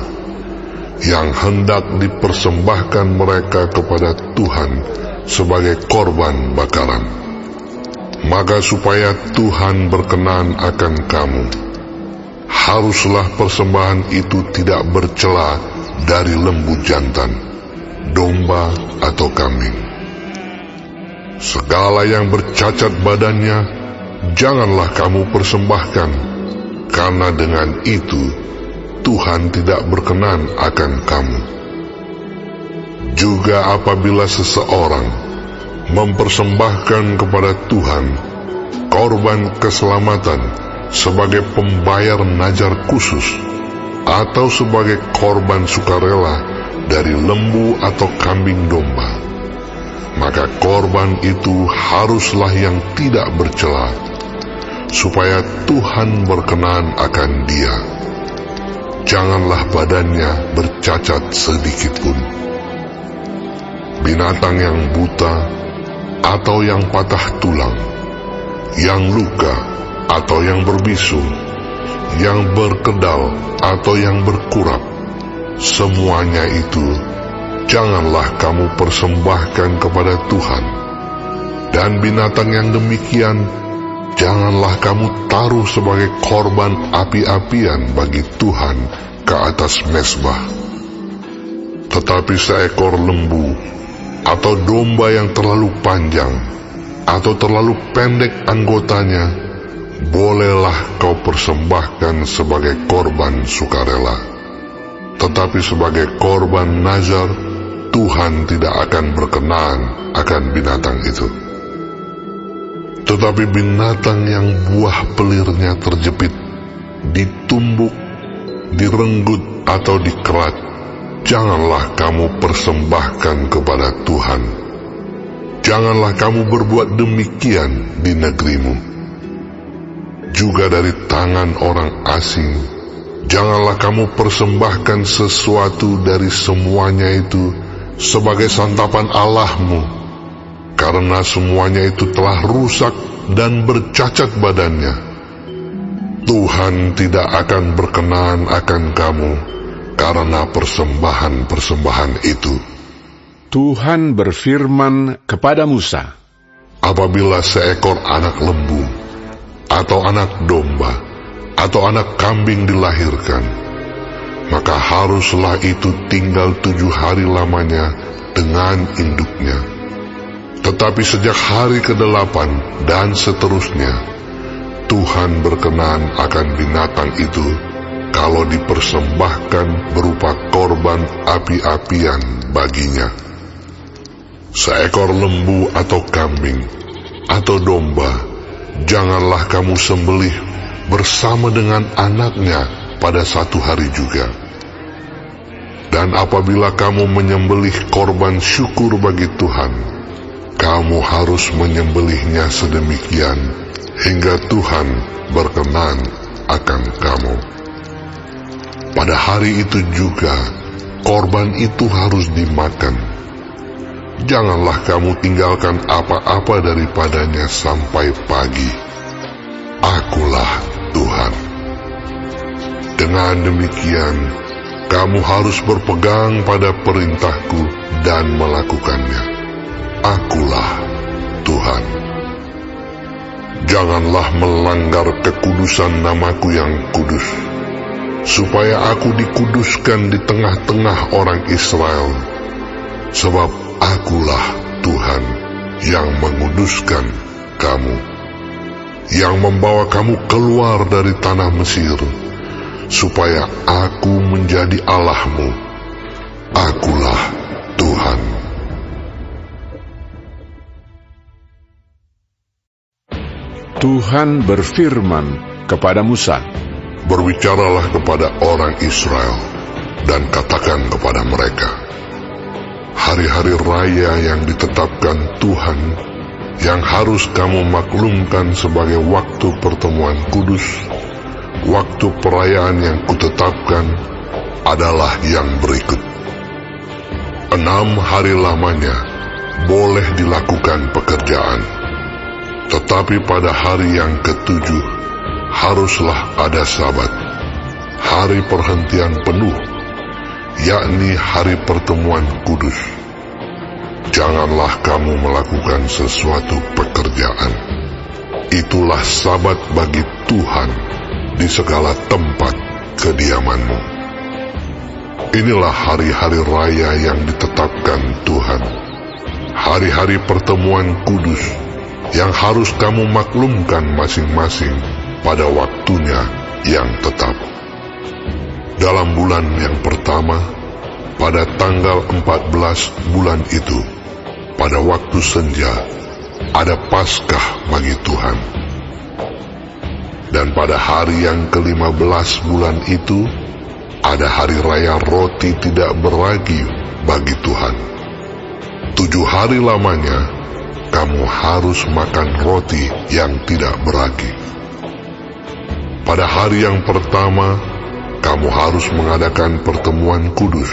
S2: yang hendak dipersembahkan mereka kepada Tuhan sebagai korban bakaran, maka supaya Tuhan berkenan akan kamu, haruslah persembahan itu tidak bercela dari lembu jantan, domba atau kambing. Segala yang bercacat badannya janganlah kamu persembahkan, karena dengan itu Tuhan tidak berkenan akan kamu. Juga apabila seseorang mempersembahkan kepada Tuhan korban keselamatan sebagai pembayar najar khusus, atau sebagai korban sukarela dari lembu atau kambing domba, maka korban itu haruslah yang tidak bercela, supaya Tuhan berkenan akan dia. Janganlah badannya bercacat sedikitpun. Binatang yang buta atau yang patah tulang, yang luka atau yang berbisu, yang berkedal atau yang berkurap, semuanya itu janganlah kamu persembahkan kepada Tuhan. Dan binatang yang demikian janganlah kamu taruh sebagai korban api-apian bagi Tuhan ke atas mezbah. Tetapi seekor lembu atau domba yang terlalu panjang atau terlalu pendek anggotanya, bolehlah kau persembahkan sebagai korban sukarela. Tetapi sebagai korban nazar, Tuhan tidak akan berkenan akan binatang itu. Tetapi binatang yang buah pelirnya terjepit, ditumbuk, direnggut atau dikerat, janganlah kamu persembahkan kepada Tuhan. Janganlah kamu berbuat demikian di negerimu. Juga dari tangan orang asing, janganlah kamu persembahkan sesuatu dari semuanya itu sebagai santapan Allahmu, karena semuanya itu telah rusak dan bercacat badannya. Tuhan tidak akan berkenan akan kamu karena persembahan-persembahan itu.
S1: Tuhan berfirman kepada Musa,
S2: apabila seekor anak lembu atau anak domba atau anak kambing dilahirkan, maka haruslah itu tinggal 7 hari lamanya dengan induknya. Tetapi sejak hari ke-8 dan seterusnya, Tuhan berkenan akan binatang itu kalau dipersembahkan berupa korban api-apian baginya. Seekor lembu atau kambing atau domba janganlah kamu sembelih bersama dengan anaknya pada 1 hari juga. Dan apabila kamu menyembelih korban syukur bagi Tuhan, kamu harus menyembelihnya sedemikian hingga Tuhan berkenan akan kamu. Pada hari itu juga korban itu harus dimakan. Janganlah kamu tinggalkan apa-apa daripadanya sampai pagi. Akulah Tuhan. Dengan demikian, kamu harus berpegang pada perintahku dan melakukannya. Akulah Tuhan. Janganlah melanggar kekudusan namaku yang kudus, supaya aku dikuduskan di tengah-tengah orang Israel. Sebab akulah Tuhan yang menguduskan kamu, yang membawa kamu keluar dari tanah Mesir, supaya aku menjadi Allahmu. Akulah Tuhan.
S1: Tuhan berfirman kepada Musa,
S2: Berbicaralah kepada orang Israel dan katakan kepada mereka, hari-hari raya yang ditetapkan Tuhan, yang harus kamu maklumkan sebagai waktu pertemuan kudus, waktu perayaan yang kutetapkan adalah yang berikut. 6 hari lamanya boleh dilakukan pekerjaan, tetapi pada hari yang ke-7 haruslah ada Sabat, hari perhentian penuh, yakni hari pertemuan kudus. Janganlah kamu melakukan sesuatu pekerjaan. Itulah Sabat bagi Tuhan di segala tempat kediamanmu. Inilah hari-hari raya yang ditetapkan Tuhan, hari-hari pertemuan kudus yang harus kamu maklumkan masing-masing pada waktunya yang tetap. Dalam bulan yang pertama, pada tanggal 14 bulan itu, pada waktu senja, ada Paskah bagi Tuhan. Dan pada hari yang ke-15 bulan itu, ada hari raya roti tidak beragi bagi Tuhan. 7 hari lamanya, kamu harus makan roti yang tidak beragi. Pada hari yang pertama, kamu harus mengadakan pertemuan kudus.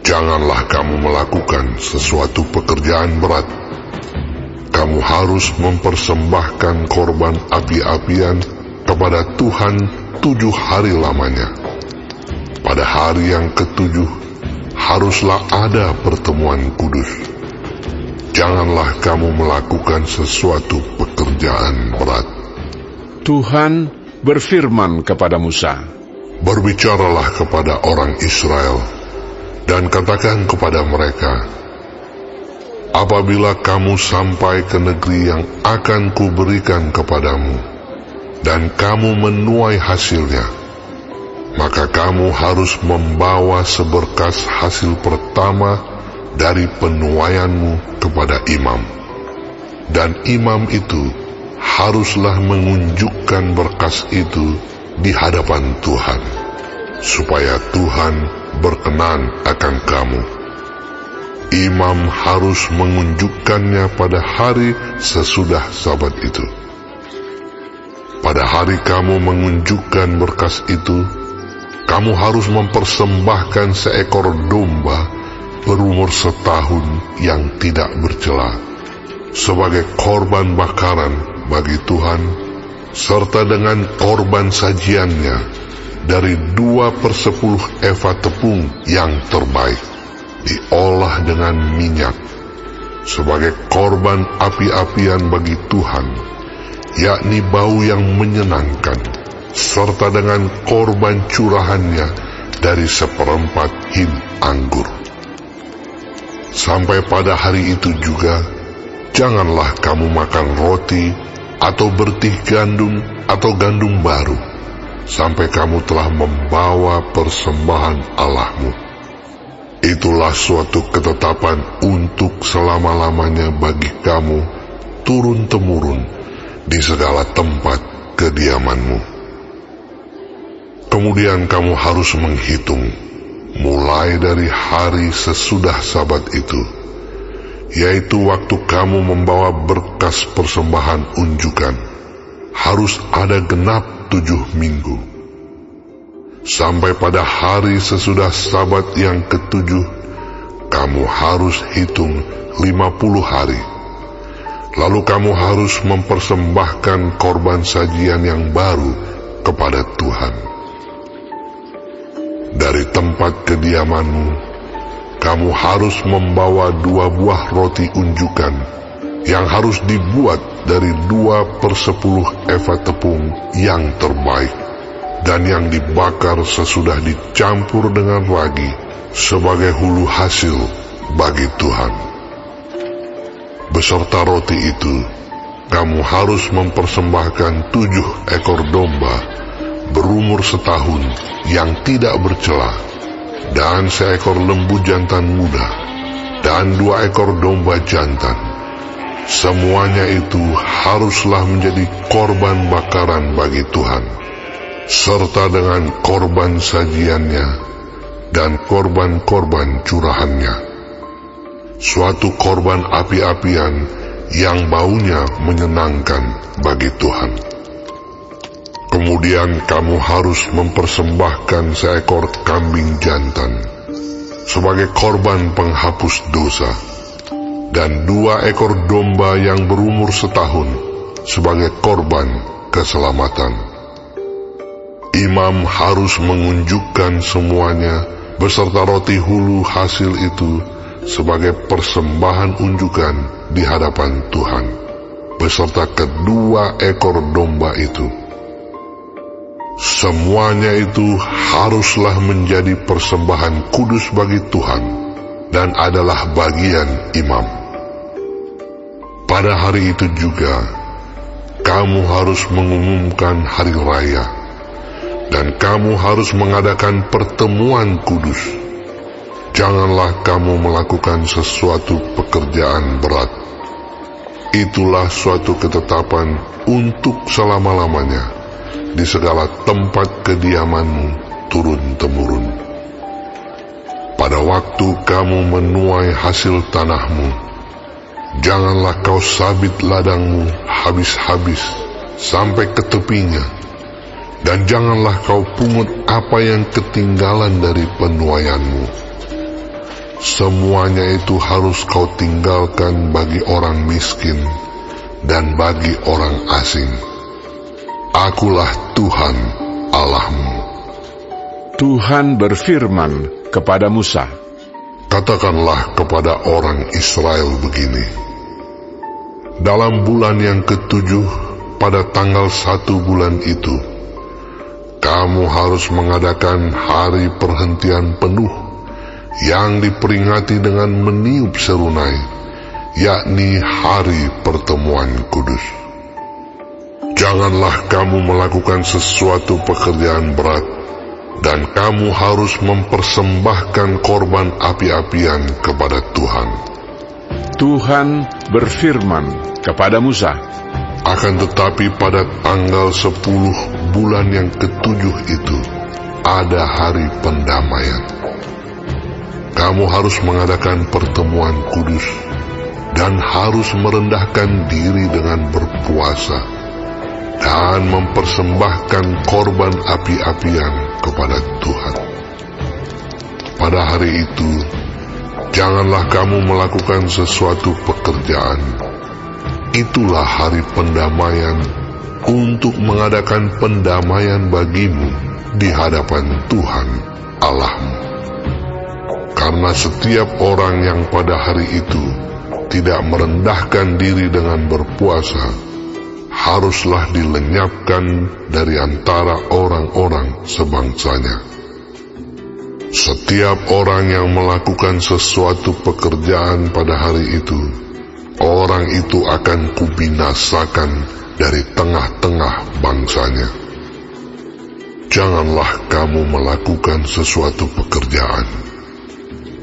S2: Janganlah kamu melakukan sesuatu pekerjaan berat. Kamu harus mempersembahkan korban api-apian kepada Tuhan 7 hari lamanya. Pada hari yang ke-7 haruslah ada pertemuan kudus. Janganlah kamu melakukan sesuatu pekerjaan berat.
S1: Tuhan berfirman kepada Musa,
S2: berbicaralah kepada orang Israel dan katakan kepada mereka, apabila kamu sampai ke negeri yang akan kuberikan kepadamu, dan kamu menuai hasilnya, maka kamu harus membawa seberkas hasil pertama dari penuaianmu kepada imam. Dan imam itu haruslah mengunjukkan berkas itu di hadapan Tuhan, supaya Tuhan berkenan akan kamu. Imam harus mengunjukkannya pada hari sesudah Sabat itu. Pada hari kamu mengunjukkan berkas itu, kamu harus mempersembahkan seekor domba berumur setahun yang tidak bercela sebagai korban bakaran bagi Tuhan, serta dengan korban sajiannya dari 2/10 eva tepung yang terbaik, diolah dengan minyak, sebagai korban api-apian bagi Tuhan, yakni bau yang menyenangkan, serta dengan korban curahannya dari 1/4 hin anggur. Sampai pada hari itu juga, janganlah kamu makan roti atau bertih gandum atau gandum baru, sampai kamu telah membawa persembahan Allahmu. Itulah suatu ketetapan untuk selama-lamanya bagi kamu, turun-temurun, di segala tempat kediamanmu. Kemudian kamu harus menghitung, mulai dari hari sesudah Sabat itu, yaitu waktu kamu membawa berkas persembahan unjukan, harus ada genap 7 minggu. Sampai pada hari sesudah Sabat yang ke-7, kamu harus hitung 50 hari. Lalu kamu harus mempersembahkan korban sajian yang baru kepada Tuhan. Dari tempat kediamanmu, kamu harus membawa 2 buah roti unjukan yang harus dibuat dari 2/10 eva tepung yang terbaik dan yang dibakar sesudah dicampur dengan ragi sebagai hulu hasil bagi Tuhan. Beserta roti itu, kamu harus mempersembahkan 7 ekor domba berumur setahun yang tidak bercela, dan seekor lembu jantan muda, dan 2 ekor domba jantan. Semuanya itu haruslah menjadi korban bakaran bagi Tuhan. serta dengan korban sajiannya dan korban-korban curahannya, suatu korban api-apian yang baunya menyenangkan bagi Tuhan. Kemudian kamu harus mempersembahkan seekor kambing jantan sebagai korban penghapus dosa, dan 2 ekor domba yang berumur setahun sebagai korban keselamatan. Imam harus mengunjukkan semuanya beserta roti hulu hasil itu sebagai persembahan unjukan di hadapan Tuhan, beserta kedua ekor domba itu. Semuanya itu haruslah menjadi persembahan kudus bagi Tuhan dan adalah bagian imam. Pada hari itu juga, kamu harus mengumumkan hari raya, dan kamu harus mengadakan pertemuan kudus. Janganlah kamu melakukan sesuatu pekerjaan berat. Itulah suatu ketetapan untuk selama-lamanya di segala tempat kediamanmu turun-temurun. Pada waktu kamu menuai hasil tanahmu, janganlah kau sabit ladangmu habis-habis sampai ke tepinya, dan janganlah kau pungut apa yang ketinggalan dari penuaianmu. Semuanya itu harus kau tinggalkan bagi orang miskin dan bagi orang asing. Akulah Tuhan Allahmu.
S1: Tuhan berfirman kepada Musa,
S2: Katakanlah kepada orang Israel begini: dalam bulan yang ke-7, pada tanggal 1 bulan itu, kamu harus mengadakan hari perhentian penuh yang diperingati dengan meniup serunai, yakni hari pertemuan kudus. Janganlah kamu melakukan sesuatu pekerjaan berat, dan kamu harus mempersembahkan korban api-apian kepada Tuhan.
S1: Tuhan berfirman kepada Musa,
S2: Akan tetapi pada tanggal 10 bulan yang ke-7 itu, ada hari pendamaian. Kamu harus mengadakan pertemuan kudus, dan harus merendahkan diri dengan berpuasa, dan mempersembahkan korban api-apian kepada Tuhan. Pada hari itu, janganlah kamu melakukan sesuatu pekerjaan. Itulah hari pendamaian untuk mengadakan pendamaian bagimu di hadapan Tuhan Allahmu. Karena setiap orang yang pada hari itu tidak merendahkan diri dengan berpuasa, haruslah dilenyapkan dari antara orang-orang sebangsanya. Setiap orang yang melakukan sesuatu pekerjaan pada hari itu, orang itu akan kubinasakan dari tengah-tengah bangsanya. Janganlah kamu melakukan sesuatu pekerjaan.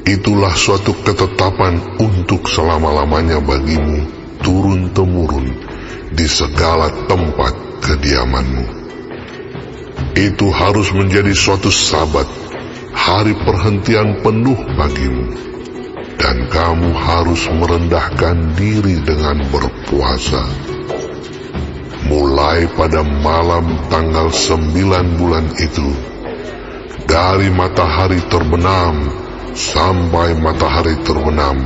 S2: Itulah suatu ketetapan untuk selama-lamanya bagimu turun-temurun di segala tempat kediamanmu. Itu harus menjadi suatu sabat, hari perhentian penuh bagimu, dan kamu harus merendahkan diri dengan berpuasa. Mulai pada malam tanggal 9 bulan itu, dari matahari terbenam sampai matahari terbenam,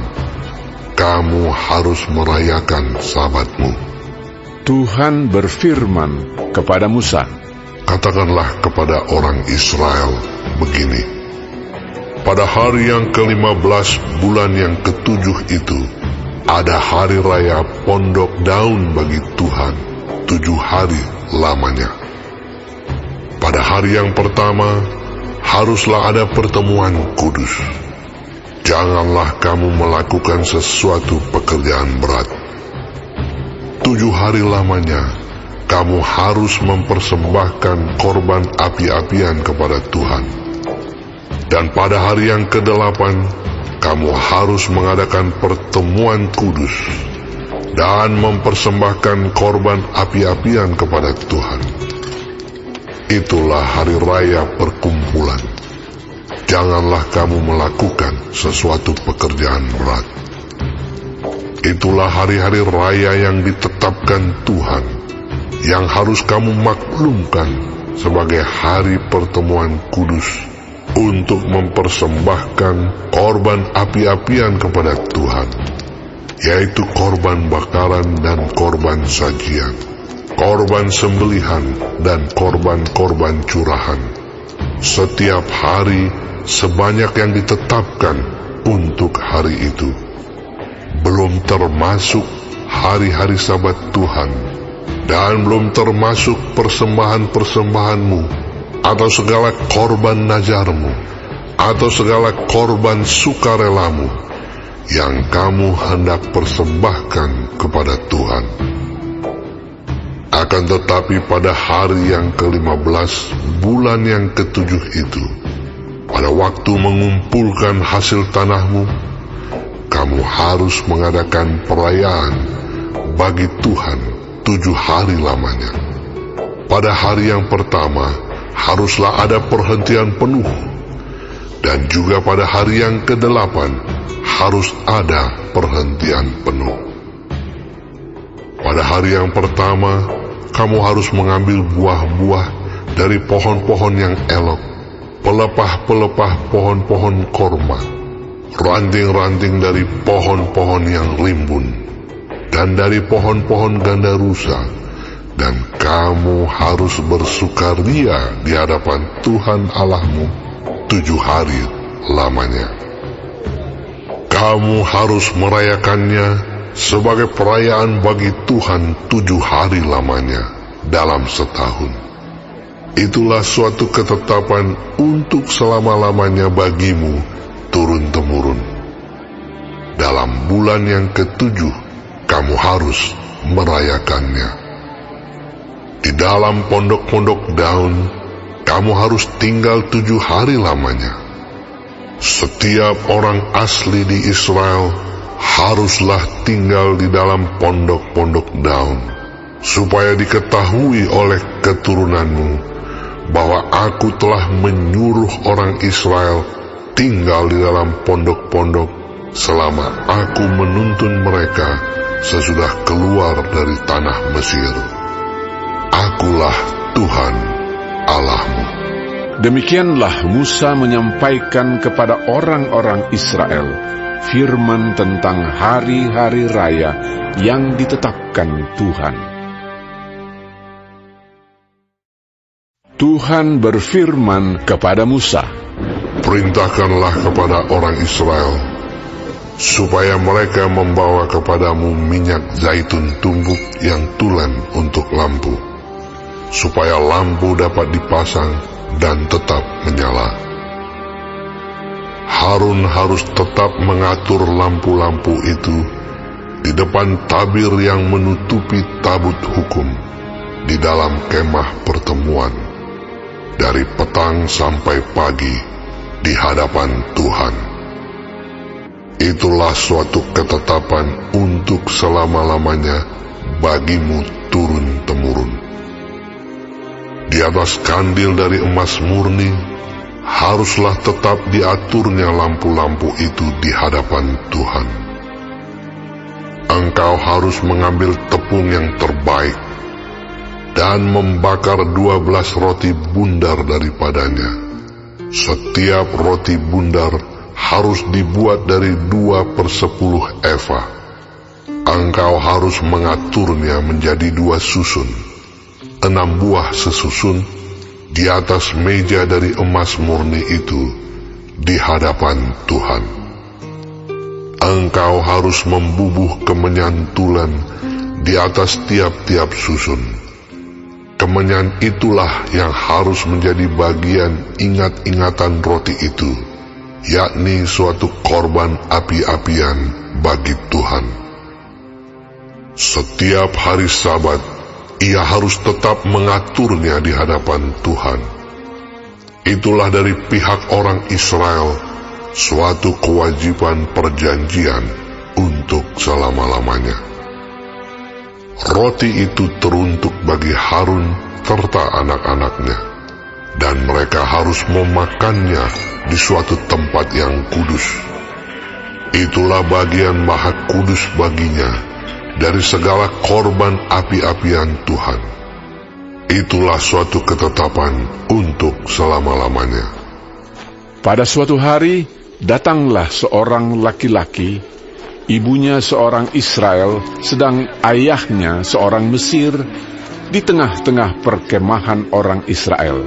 S2: kamu harus merayakan sabatmu.
S1: Tuhan berfirman kepada Musa,
S2: Katakanlah kepada orang Israel begini: pada hari yang ke-15 bulan yang ke-7 itu, ada hari raya pondok daun bagi Tuhan, 7 hari lamanya. Pada hari yang pertama, haruslah ada pertemuan kudus. Janganlah kamu melakukan sesuatu pekerjaan berat. 7 hari lamanya, kamu harus mempersembahkan korban api-apian kepada Tuhan. Dan pada hari yang ke-8, kamu harus mengadakan pertemuan kudus dan mempersembahkan korban api-apian kepada Tuhan. Itulah hari raya perkumpulan. Janganlah kamu melakukan sesuatu pekerjaan berat. Itulah hari-hari raya yang ditetapkan Tuhan, yang harus kamu maklumkan sebagai hari pertemuan kudus, untuk mempersembahkan korban api-apian kepada Tuhan, yaitu korban bakaran dan korban sajian, korban sembelihan dan korban-korban curahan, setiap hari sebanyak yang ditetapkan untuk hari itu, belum termasuk hari-hari Sabat Tuhan, dan belum termasuk persembahan-persembahanmu, atau segala korban nazarmu, atau segala korban sukarelamu yang kamu hendak persembahkan kepada Tuhan. Akan tetapi pada hari yang ke-15 bulan yang ke-7 itu, pada waktu mengumpulkan hasil tanahmu, kamu harus mengadakan perayaan bagi Tuhan 7 hari lamanya. Pada hari yang pertama haruslah ada perhentian penuh, dan juga pada hari yang ke-8 harus ada perhentian penuh. Pada hari yang pertama, kamu harus mengambil buah-buah dari pohon-pohon yang elok, pelepah-pelepah pohon-pohon korma, ranting-ranting dari pohon-pohon yang rimbun, dan dari pohon-pohon gandarusa, dan kamu harus bersukaria di hadapan Tuhan Allahmu 7 hari lamanya. Kamu harus merayakannya sebagai perayaan bagi Tuhan 7 hari lamanya dalam setahun. Itulah suatu ketetapan untuk selama-lamanya bagimu turun-temurun. Dalam bulan yang ke-7 kamu harus merayakannya. Di dalam pondok-pondok daun, kamu harus tinggal 7 hari lamanya. Setiap orang asli di Israel haruslah tinggal di dalam pondok-pondok daun, supaya diketahui oleh keturunanmu bahwa aku telah menyuruh orang Israel tinggal di dalam pondok-pondok selama aku menuntun mereka sesudah keluar dari tanah Mesir. Akulah Tuhan Allahmu.
S1: Demikianlah Musa menyampaikan kepada orang-orang Israel firman tentang hari-hari raya yang ditetapkan Tuhan. Tuhan berfirman kepada Musa,
S2: "Perintahkanlah kepada orang Israel, supaya mereka membawa kepadamu minyak zaitun tumbuk yang tulen untuk lampu, supaya lampu dapat dipasang dan tetap menyala. Harun harus tetap mengatur lampu-lampu itu di depan tabir yang menutupi tabut hukum di dalam kemah pertemuan, dari petang sampai pagi di hadapan Tuhan. Itulah suatu ketetapan untuk selama-lamanya bagimu turun-temurun. Di atas kandil dari emas murni haruslah tetap diaturnya lampu-lampu itu di hadapan Tuhan. Engkau harus mengambil tepung yang terbaik dan membakar 12 roti bundar daripadanya. Setiap roti bundar harus dibuat dari 2/10 eva. Engkau harus mengaturnya menjadi 2 susun, 6 buah sesusun di atas meja dari emas murni itu di hadapan Tuhan. Engkau harus membubuh kemenyan tulen di atas tiap-tiap susun. Kemenyan itulah yang harus menjadi bagian ingat-ingatan roti itu, yakni suatu korban api-apian bagi Tuhan. Setiap hari Sabat, ia harus tetap mengaturnya di hadapan Tuhan. Itulah dari pihak orang Israel suatu kewajiban perjanjian untuk selama-lamanya. Roti itu teruntuk bagi Harun serta anak-anaknya. dan mereka harus memakannya di suatu tempat yang kudus. Itulah bagian maha kudus baginya dari segala korban api-apian Tuhan. Itulah suatu ketetapan untuk selama-lamanya.
S1: Pada suatu hari, datanglah seorang laki-laki, ibunya seorang Israel, sedang ayahnya seorang Mesir, di tengah-tengah perkemahan orang Israel.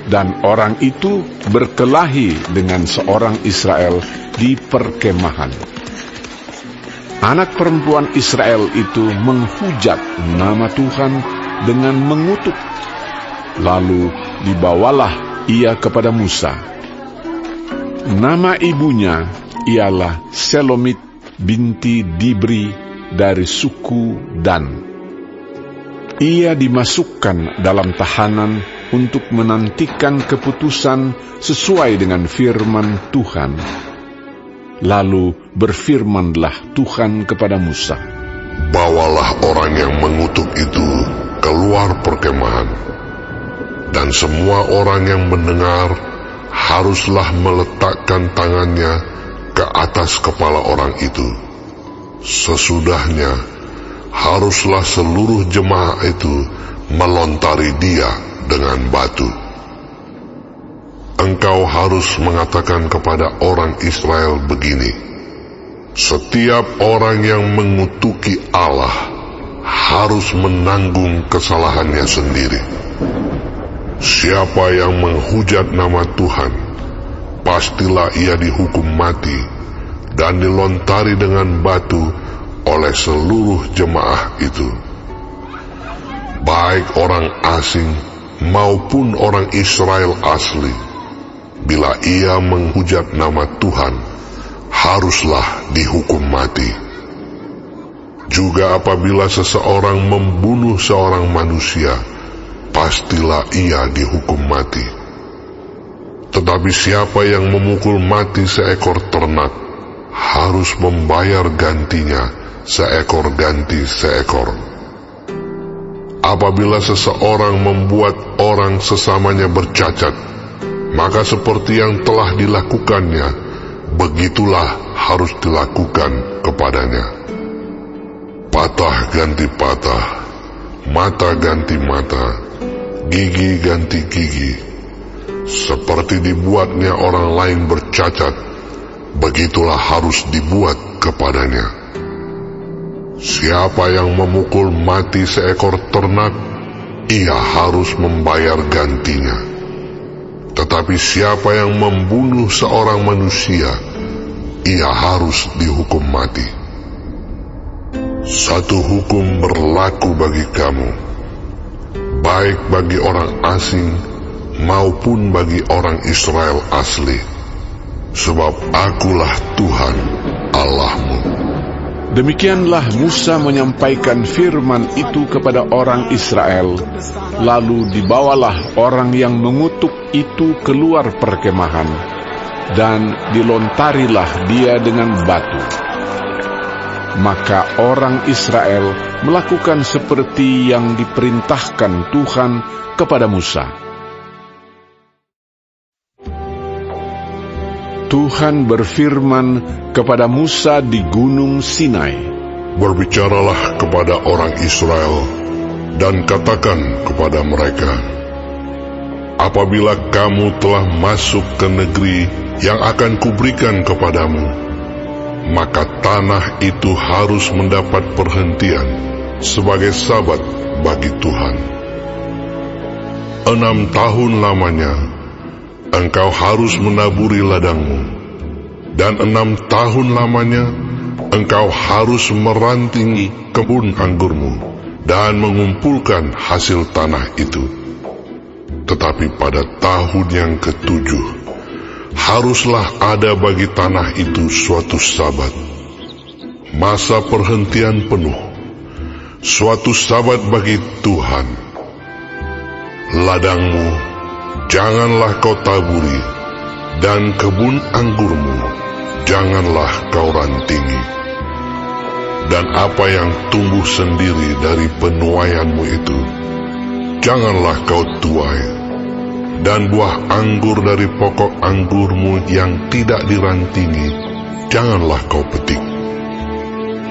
S1: Dan orang itu berkelahi dengan seorang Israel di perkemahan. Anak perempuan Israel itu menghujat nama Tuhan dengan mengutuk. Lalu dibawalah ia kepada Musa. Nama ibunya ialah Selomit binti Dibri dari suku Dan. Ia dimasukkan dalam tahanan untuk menantikan keputusan sesuai dengan firman Tuhan. Lalu berfirmanlah Tuhan kepada Musa,
S2: "Bawalah orang yang mengutuk itu keluar perkemahan, dan semua orang yang mendengar haruslah meletakkan tangannya ke atas kepala orang itu. Sesudahnya, haruslah seluruh jemaah itu melontari dia dengan batu. Engkau harus mengatakan kepada orang Israel begini: setiap orang yang mengutuki Allah harus menanggung kesalahannya sendiri. Siapa yang menghujat nama Tuhan, pastilah ia dihukum mati dan dilontari dengan batu oleh seluruh jemaah itu. Baik orang asing maupun orang Israel asli, bila ia menghujat nama Tuhan, haruslah dihukum mati. Juga apabila seseorang membunuh seorang manusia, pastilah ia dihukum mati. Tetapi siapa yang memukul mati seekor ternak, harus membayar gantinya seekor ganti seekor. Apabila seseorang membuat orang sesamanya bercacat, maka seperti yang telah dilakukannya, begitulah harus dilakukan kepadanya. Patah ganti patah, mata ganti mata, gigi ganti gigi. Seperti dibuatnya orang lain bercacat, begitulah harus dibuat kepadanya. Siapa yang memukul mati seekor ternak, ia harus membayar gantinya. Tetapi siapa yang membunuh seorang manusia, ia harus dihukum mati. Satu hukum berlaku bagi kamu, baik bagi orang asing maupun bagi orang Israel asli, sebab akulah Tuhan Allahmu."
S1: Demikianlah Musa menyampaikan firman itu kepada orang Israel. Lalu dibawalah orang yang mengutuk itu keluar perkemahan, dan dilontarilah dia dengan batu. Maka orang Israel melakukan seperti yang diperintahkan Tuhan kepada Musa. Tuhan berfirman kepada Musa di Gunung Sinai,
S2: "Berbicaralah kepada orang Israel dan katakan kepada mereka, apabila kamu telah masuk ke negeri yang akan kuberikan kepadamu, maka tanah itu harus mendapat perhentian sebagai sabat bagi Tuhan. 6 tahun lamanya engkau harus menaburi ladangmu, dan 6 tahun lamanya engkau harus merantingi kebun anggurmu dan mengumpulkan hasil tanah itu. Tetapi pada tahun yang ke-7, haruslah ada bagi tanah itu suatu sabat, masa perhentian penuh, suatu sabat bagi Tuhan. Ladangmu janganlah kau taburi, dan kebun anggurmu janganlah kau rantingi. Dan apa yang tumbuh sendiri dari penuaianmu itu, janganlah kau tuai, dan buah anggur dari pokok anggurmu yang tidak dirantingi, janganlah kau petik.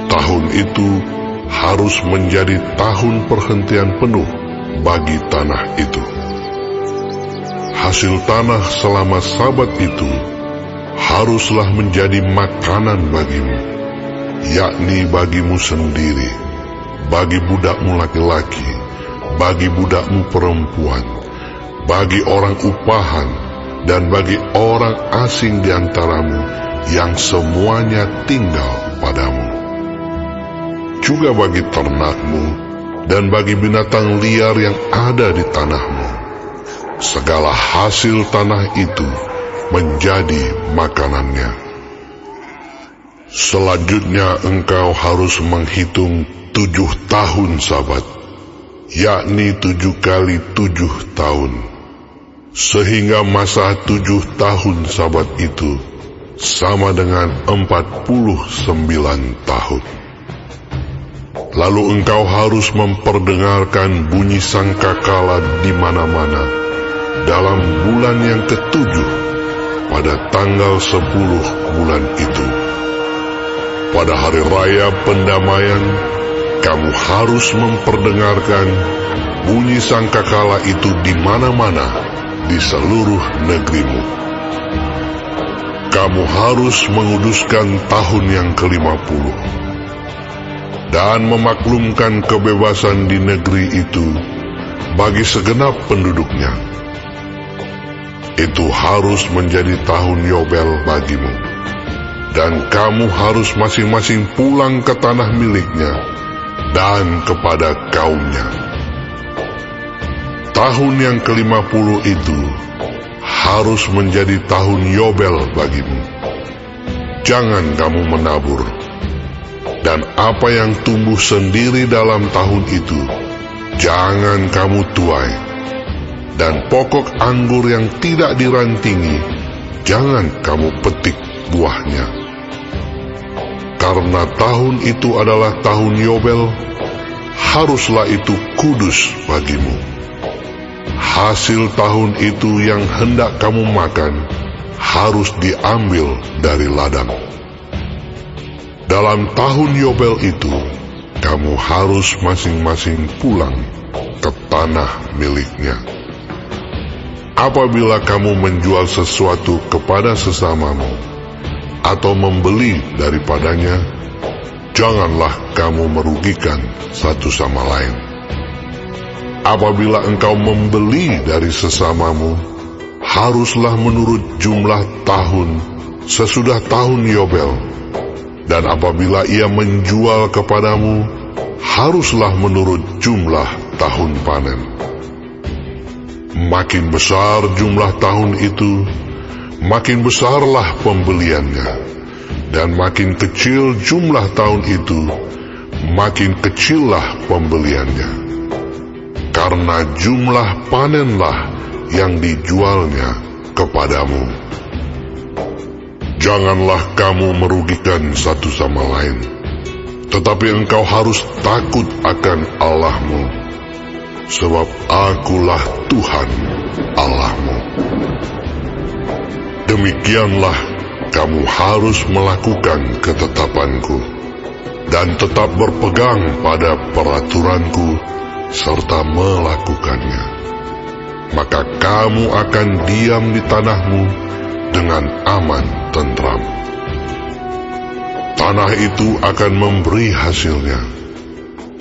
S2: Tahun itu harus menjadi tahun perhentian penuh bagi tanah itu. Hasil tanah selama Sabat itu haruslah menjadi makanan bagimu, yakni bagimu sendiri, bagi budakmu laki-laki, bagi budakmu perempuan, bagi orang upahan, dan bagi orang asing di antaramu yang semuanya tinggal padamu. Juga bagi ternakmu dan bagi binatang liar yang ada di tanahmu. Segala hasil tanah itu menjadi makanannya. Selanjutnya engkau harus menghitung 7 tahun Sabat, yakni 7 kali 7 tahun, sehingga masa 7 tahun Sabat itu sama dengan 49 tahun. Lalu engkau harus memperdengarkan bunyi sangkakala di mana-mana dalam bulan yang ke-7 pada tanggal 10 bulan itu. Pada hari raya pendamaian, kamu harus memperdengarkan bunyi sangkakala itu di mana-mana di seluruh negerimu. Kamu harus menguduskan tahun yang ke-50 dan memaklumkan kebebasan di negeri itu bagi segenap penduduknya. Itu harus menjadi tahun Yobel bagimu, dan kamu harus masing-masing pulang ke tanah miliknya dan kepada kaumnya. Tahun yang ke-50 itu harus menjadi tahun Yobel bagimu. Jangan kamu menabur, dan apa yang tumbuh sendiri dalam tahun itu jangan kamu tuai, dan pokok anggur yang tidak dirantingi jangan kamu petik buahnya. Karena tahun itu adalah tahun Yobel, haruslah itu kudus bagimu. Hasil tahun itu yang hendak kamu makan harus diambil dari ladang. Dalam tahun Yobel itu, kamu harus masing-masing pulang ke tanah miliknya. Apabila kamu menjual sesuatu kepada sesamamu, atau membeli daripadanya, janganlah kamu merugikan satu sama lain. Apabila engkau membeli dari sesamamu, haruslah menurut jumlah tahun sesudah tahun Yobel. Dan apabila ia menjual kepadamu, haruslah menurut jumlah tahun panen. Makin besar jumlah tahun itu, makin besarlah pembeliannya. Dan makin kecil jumlah tahun itu, makin kecillah pembeliannya. Karena jumlah panenlah yang dijualnya kepadamu. Janganlah kamu merugikan satu sama lain, tetapi engkau harus takut akan Allahmu, sebab Akulah Tuhan Allahmu. Demikianlah kamu harus melakukan ketetapanku, dan tetap berpegang pada peraturanku, serta melakukannya. Maka kamu akan diam di tanahmu dengan aman tentram. Tanah itu akan memberi hasilnya,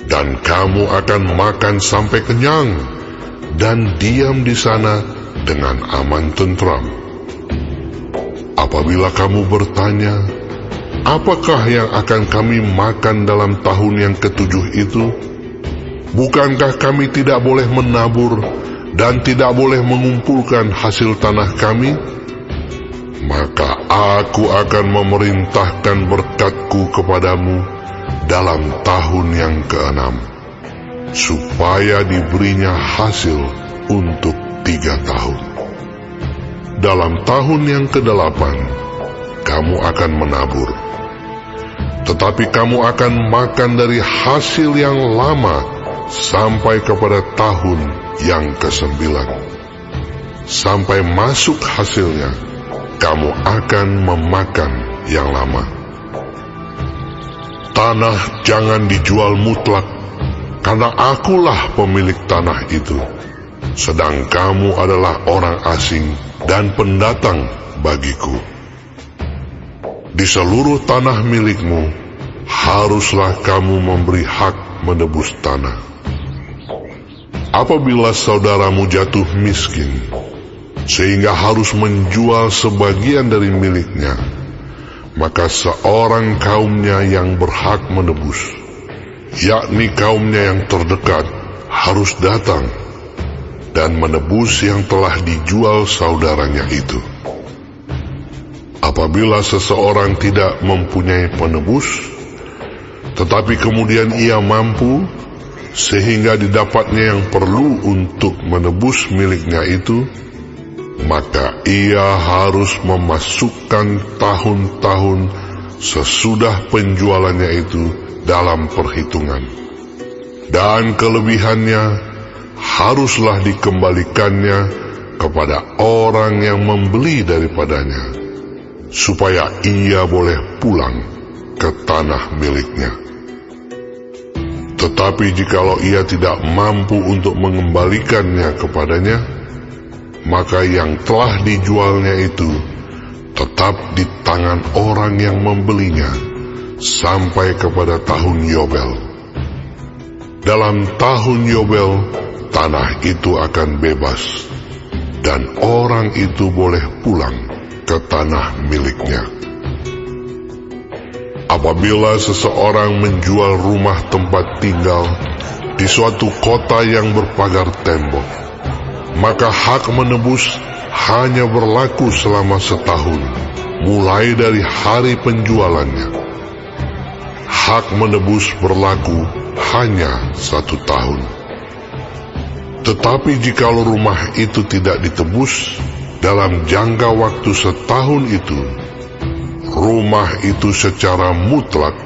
S2: dan kamu akan makan sampai kenyang, dan diam di sana dengan aman tentram. Apabila kamu bertanya, apakah yang akan kami makan dalam tahun yang ke-7 itu? Bukankah kami tidak boleh menabur dan tidak boleh mengumpulkan hasil tanah kami? Maka aku akan memerintahkan berkat-Ku kepadamu dalam tahun yang ke-6, supaya diberinya hasil untuk 3 tahun. Dalam tahun yang ke-8, kamu akan menabur, tetapi kamu akan makan dari hasil yang lama sampai kepada tahun yang ke-9. sampai masuk hasilnya, kamu akan memakan yang lama. Tanah jangan dijual mutlak, karena akulah pemilik tanah itu, sedang kamu adalah orang asing dan pendatang bagiku. Di seluruh tanah milikmu, haruslah kamu memberi hak menebus tanah. Apabila saudaramu jatuh miskin, sehingga harus menjual sebagian dari miliknya, maka seorang kaumnya yang berhak menebus, yakni kaumnya yang terdekat, harus datang dan menebus yang telah dijual saudaranya itu. Apabila seseorang tidak mempunyai penebus, tetapi kemudian ia mampu, sehingga didapatnya yang perlu untuk menebus miliknya itu, maka ia harus memasukkan tahun-tahun sesudah penjualannya itu dalam perhitungan, dan kelebihannya haruslah dikembalikannya kepada orang yang membeli daripadanya, supaya ia boleh pulang ke tanah miliknya. Tetapi jikalau ia tidak mampu untuk mengembalikannya kepadanya, maka yang telah dijualnya itu tetap di tangan orang yang membelinya sampai kepada tahun Yobel. Dalam tahun Yobel, tanah itu akan bebas, dan orang itu boleh pulang ke tanah miliknya. Apabila seseorang menjual rumah tempat tinggal di suatu kota yang berpagar tembok, maka hak menebus hanya berlaku selama setahun, mulai dari hari penjualannya. Hak menebus berlaku hanya 1 tahun. Tetapi jikalau rumah itu tidak ditebus dalam jangka waktu setahun itu, rumah itu secara mutlak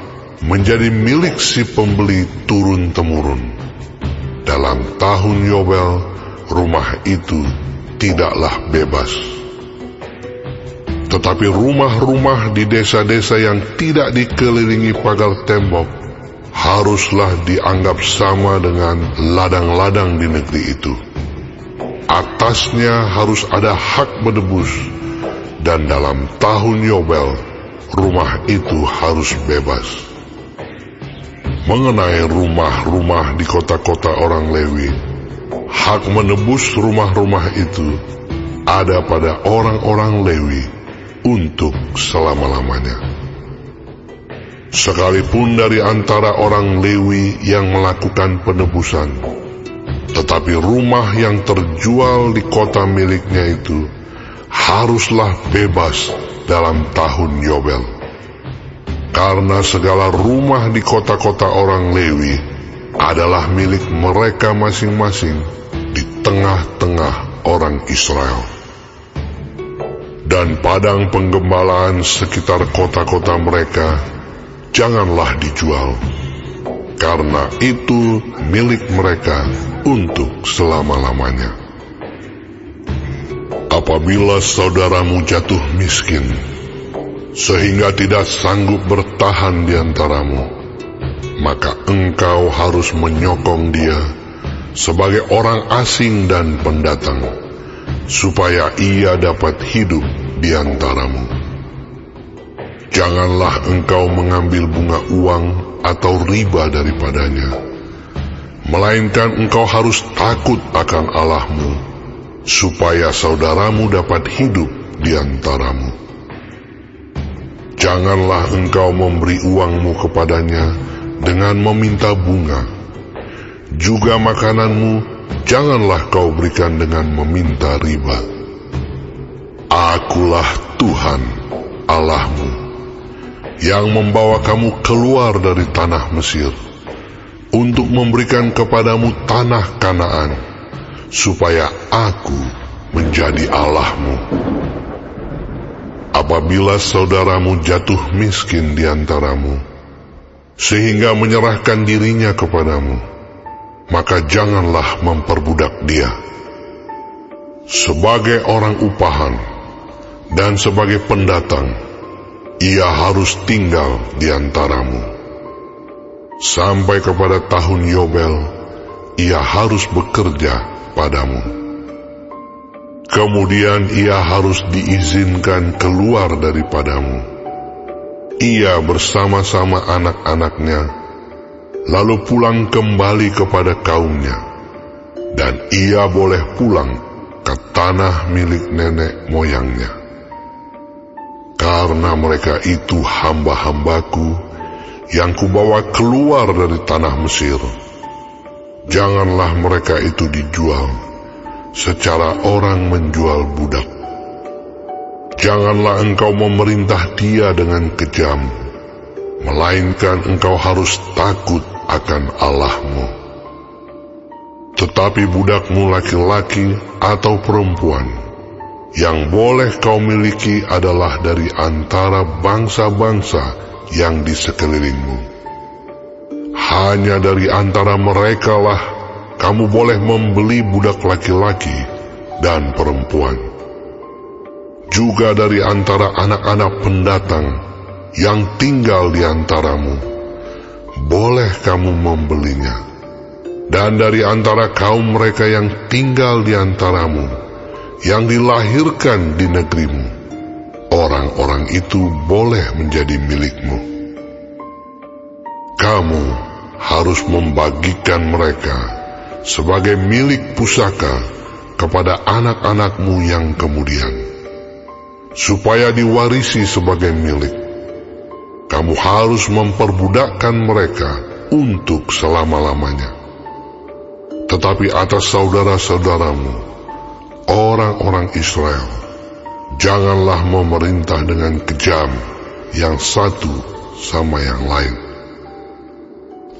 S2: menjadi milik si pembeli turun-temurun. Dalam tahun Yobel, rumah itu tidaklah bebas. Tetapi rumah-rumah di desa-desa yang tidak dikelilingi pagar tembok haruslah dianggap sama dengan ladang-ladang di negeri itu. Atasnya harus ada hak menebus, dan dalam tahun Yobel, rumah itu harus bebas. Mengenai rumah-rumah di kota-kota orang Lewi, hak menebus rumah-rumah itu ada pada orang-orang Lewi untuk selama-lamanya. Sekalipun dari antara orang Lewi yang melakukan penebusan, tetapi rumah yang terjual di kota miliknya itu haruslah bebas dalam tahun Yobel. Karena segala rumah di kota-kota orang Lewi adalah milik mereka masing-masing di tengah-tengah orang Israel. Dan padang penggembalaan sekitar kota-kota mereka janganlah dijual, karena itu milik mereka untuk selama-lamanya. Apabila saudaramu jatuh miskin, sehingga tidak sanggup bertahan di antaramu, maka engkau harus menyokong dia sebagai orang asing dan pendatang, supaya ia dapat hidup di antaramu. Janganlah engkau mengambil bunga uang atau riba daripadanya, melainkan engkau harus takut akan Allahmu, supaya saudaramu dapat hidup di antaramu. Janganlah engkau memberi uangmu kepadanya dengan meminta bunga. Juga makananmu janganlah kau berikan dengan meminta riba. Akulah Tuhan Allahmu, yang membawa kamu keluar dari tanah Mesir, untuk memberikan kepadamu tanah Kanaan, supaya aku menjadi Allahmu. Apabila saudaramu jatuh miskin di antaramu, sehingga menyerahkan dirinya kepadamu, maka janganlah memperbudak dia. Sebagai orang upahan dan sebagai pendatang, ia harus tinggal di antaramu. Sampai kepada tahun Yobel, ia harus bekerja padamu. Kemudian ia harus diizinkan keluar daripadamu. Ia bersama-sama anak-anaknya, lalu pulang kembali kepada kaumnya, dan ia boleh pulang ke tanah milik nenek moyangnya. Karena mereka itu hamba-hambaku yang kubawa keluar dari tanah Mesir, janganlah mereka itu dijual secara orang menjual budak. Janganlah engkau memerintah dia dengan kejam, melainkan engkau harus takut akan Allahmu. Tetapi budakmu laki-laki atau perempuan yang boleh kau miliki adalah dari antara bangsa-bangsa yang di sekelilingmu. Hanya dari antara merekalah kamu boleh membeli budak laki-laki dan perempuan. Juga dari antara anak-anak pendatang yang tinggal di antaramu, boleh kamu membelinya. Dan dari antara kaum mereka yang tinggal di antaramu, yang dilahirkan di negerimu, orang-orang itu boleh menjadi milikmu. Kamu harus membagikan mereka sebagai milik pusaka kepada anak-anakmu yang kemudian, supaya diwarisi sebagai milik. Kamu harus memperbudakkan mereka untuk selama-lamanya. Tetapi atas saudara-saudaramu, orang-orang Israel, janganlah memerintah dengan kejam yang satu sama yang lain.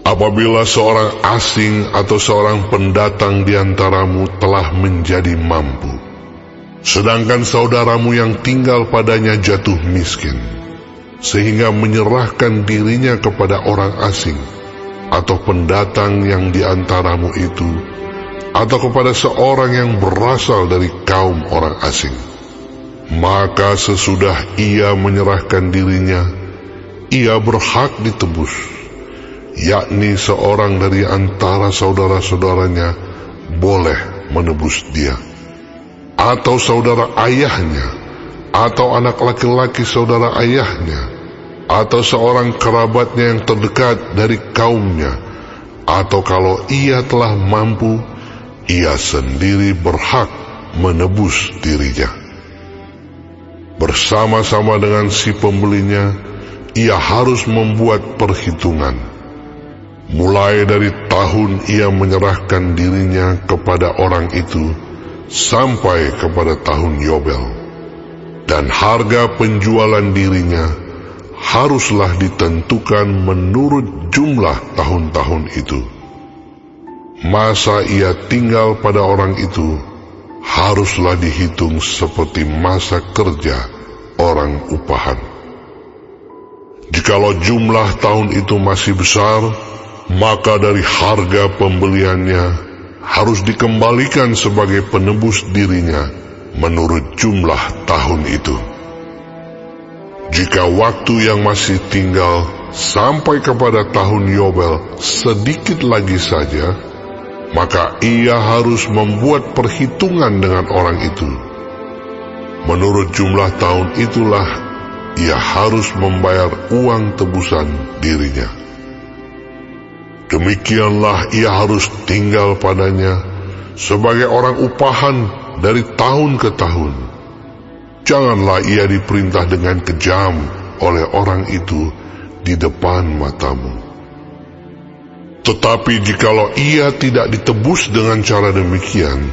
S2: Apabila seorang asing atau seorang pendatang di antaramu telah menjadi mampu, sedangkan saudaramu yang tinggal padanya jatuh miskin, sehingga menyerahkan dirinya kepada orang asing atau pendatang yang di antaramu itu, atau kepada seorang yang berasal dari kaum orang asing, maka sesudah ia menyerahkan dirinya, ia berhak ditebus, yakni seorang dari antara saudara-saudaranya boleh menebus dia, atau saudara ayahnya, atau anak laki-laki saudara ayahnya, atau seorang kerabatnya yang terdekat dari kaumnya, atau kalau ia telah mampu, ia sendiri berhak menebus dirinya. Bersama-sama dengan si pembelinya, ia harus membuat perhitungan, mulai dari tahun ia menyerahkan dirinya kepada orang itu sampai kepada tahun Yobel, dan harga penjualan dirinya haruslah ditentukan menurut jumlah tahun-tahun itu. Masa ia tinggal pada orang itu haruslah dihitung seperti masa kerja orang upahan. Jikalau jumlah tahun itu masih besar, maka dari harga pembeliannya harus dikembalikan sebagai penebus dirinya menurut jumlah tahun itu. Jika waktu yang masih tinggal sampai kepada tahun Yobel sedikit lagi saja, maka ia harus membuat perhitungan dengan orang itu. Menurut jumlah tahun itulah ia harus membayar uang tebusan dirinya. Demikianlah ia harus tinggal padanya sebagai orang upahan dari tahun ke tahun. Janganlah ia diperintah dengan kejam oleh orang itu di depan matamu. Tetapi jikalau ia tidak ditebus dengan cara demikian,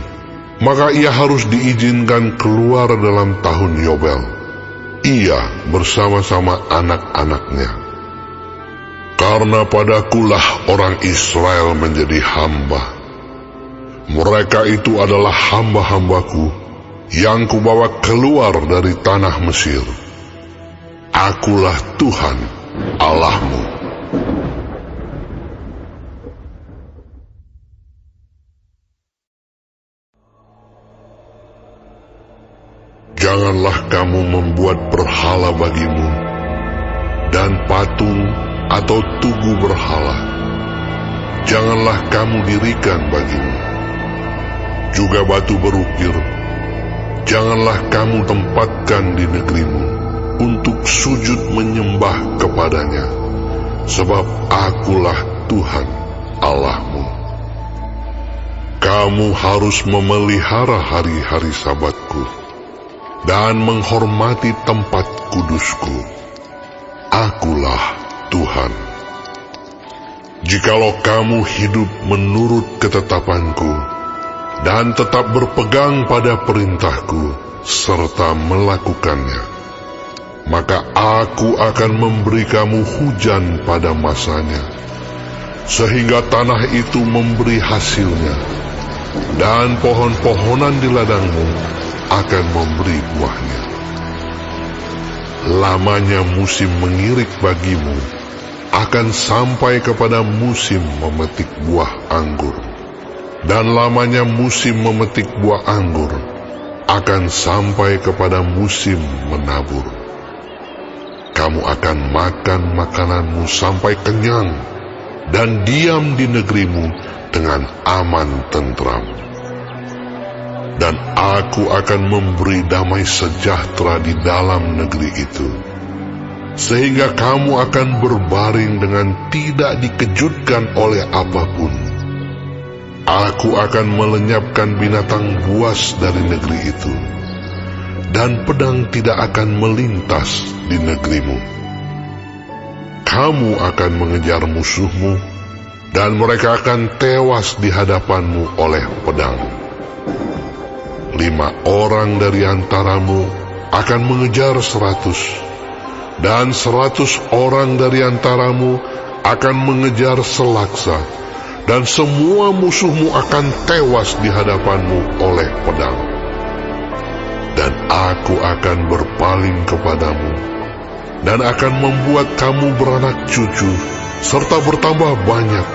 S2: maka ia harus diizinkan keluar dalam tahun Yobel, ia bersama-sama anak-anaknya. Karena padakulah orang Israel menjadi hamba. Mereka itu adalah hamba-hambaku yang kubawa keluar dari tanah Mesir. Akulah Tuhan Allahmu. kamu membuat berhala bagimu, dan patung atau tugu berhala. Janganlah kamu dirikan bagimu. Juga batu berukir, janganlah kamu tempatkan di negerimu untuk sujud menyembah kepadanya, sebab Akulah Tuhan Allahmu. Kamu harus memelihara hari-hari Sabatku dan menghormati tempat kudusku. Akulah Tuhan. Jikalau kamu hidup menurut ketetapanku dan tetap berpegang pada perintahku serta melakukannya, maka Aku akan memberi kamu hujan pada masanya, sehingga tanah itu memberi hasilnya, dan pohon-pohonan di ladangmu akan memberi buahnya. Lamanya musim mengirik bagimu akan sampai kepada musim memetik buah anggur, dan lamanya musim memetik buah anggur akan sampai kepada musim menabur. Kamu akan makan makananmu sampai kenyang dan diam di negerimu dengan aman tentram. Dan Aku akan memberi damai sejahtera di dalam negeri itu, sehingga kamu akan berbaring dengan tidak dikejutkan oleh apapun. Aku akan melenyapkan binatang buas dari negeri itu, dan pedang tidak akan melintas di negerimu. Kamu akan mengejar musuhmu, dan mereka akan tewas di hadapanmu oleh pedang. 5 orang dari antaramu akan mengejar 100, dan 100 orang dari antaramu akan mengejar selaksa, dan semua musuhmu akan tewas di hadapanmu oleh pedang. Dan Aku akan berpaling kepadamu, dan akan membuat kamu beranak cucu, serta bertambah banyak,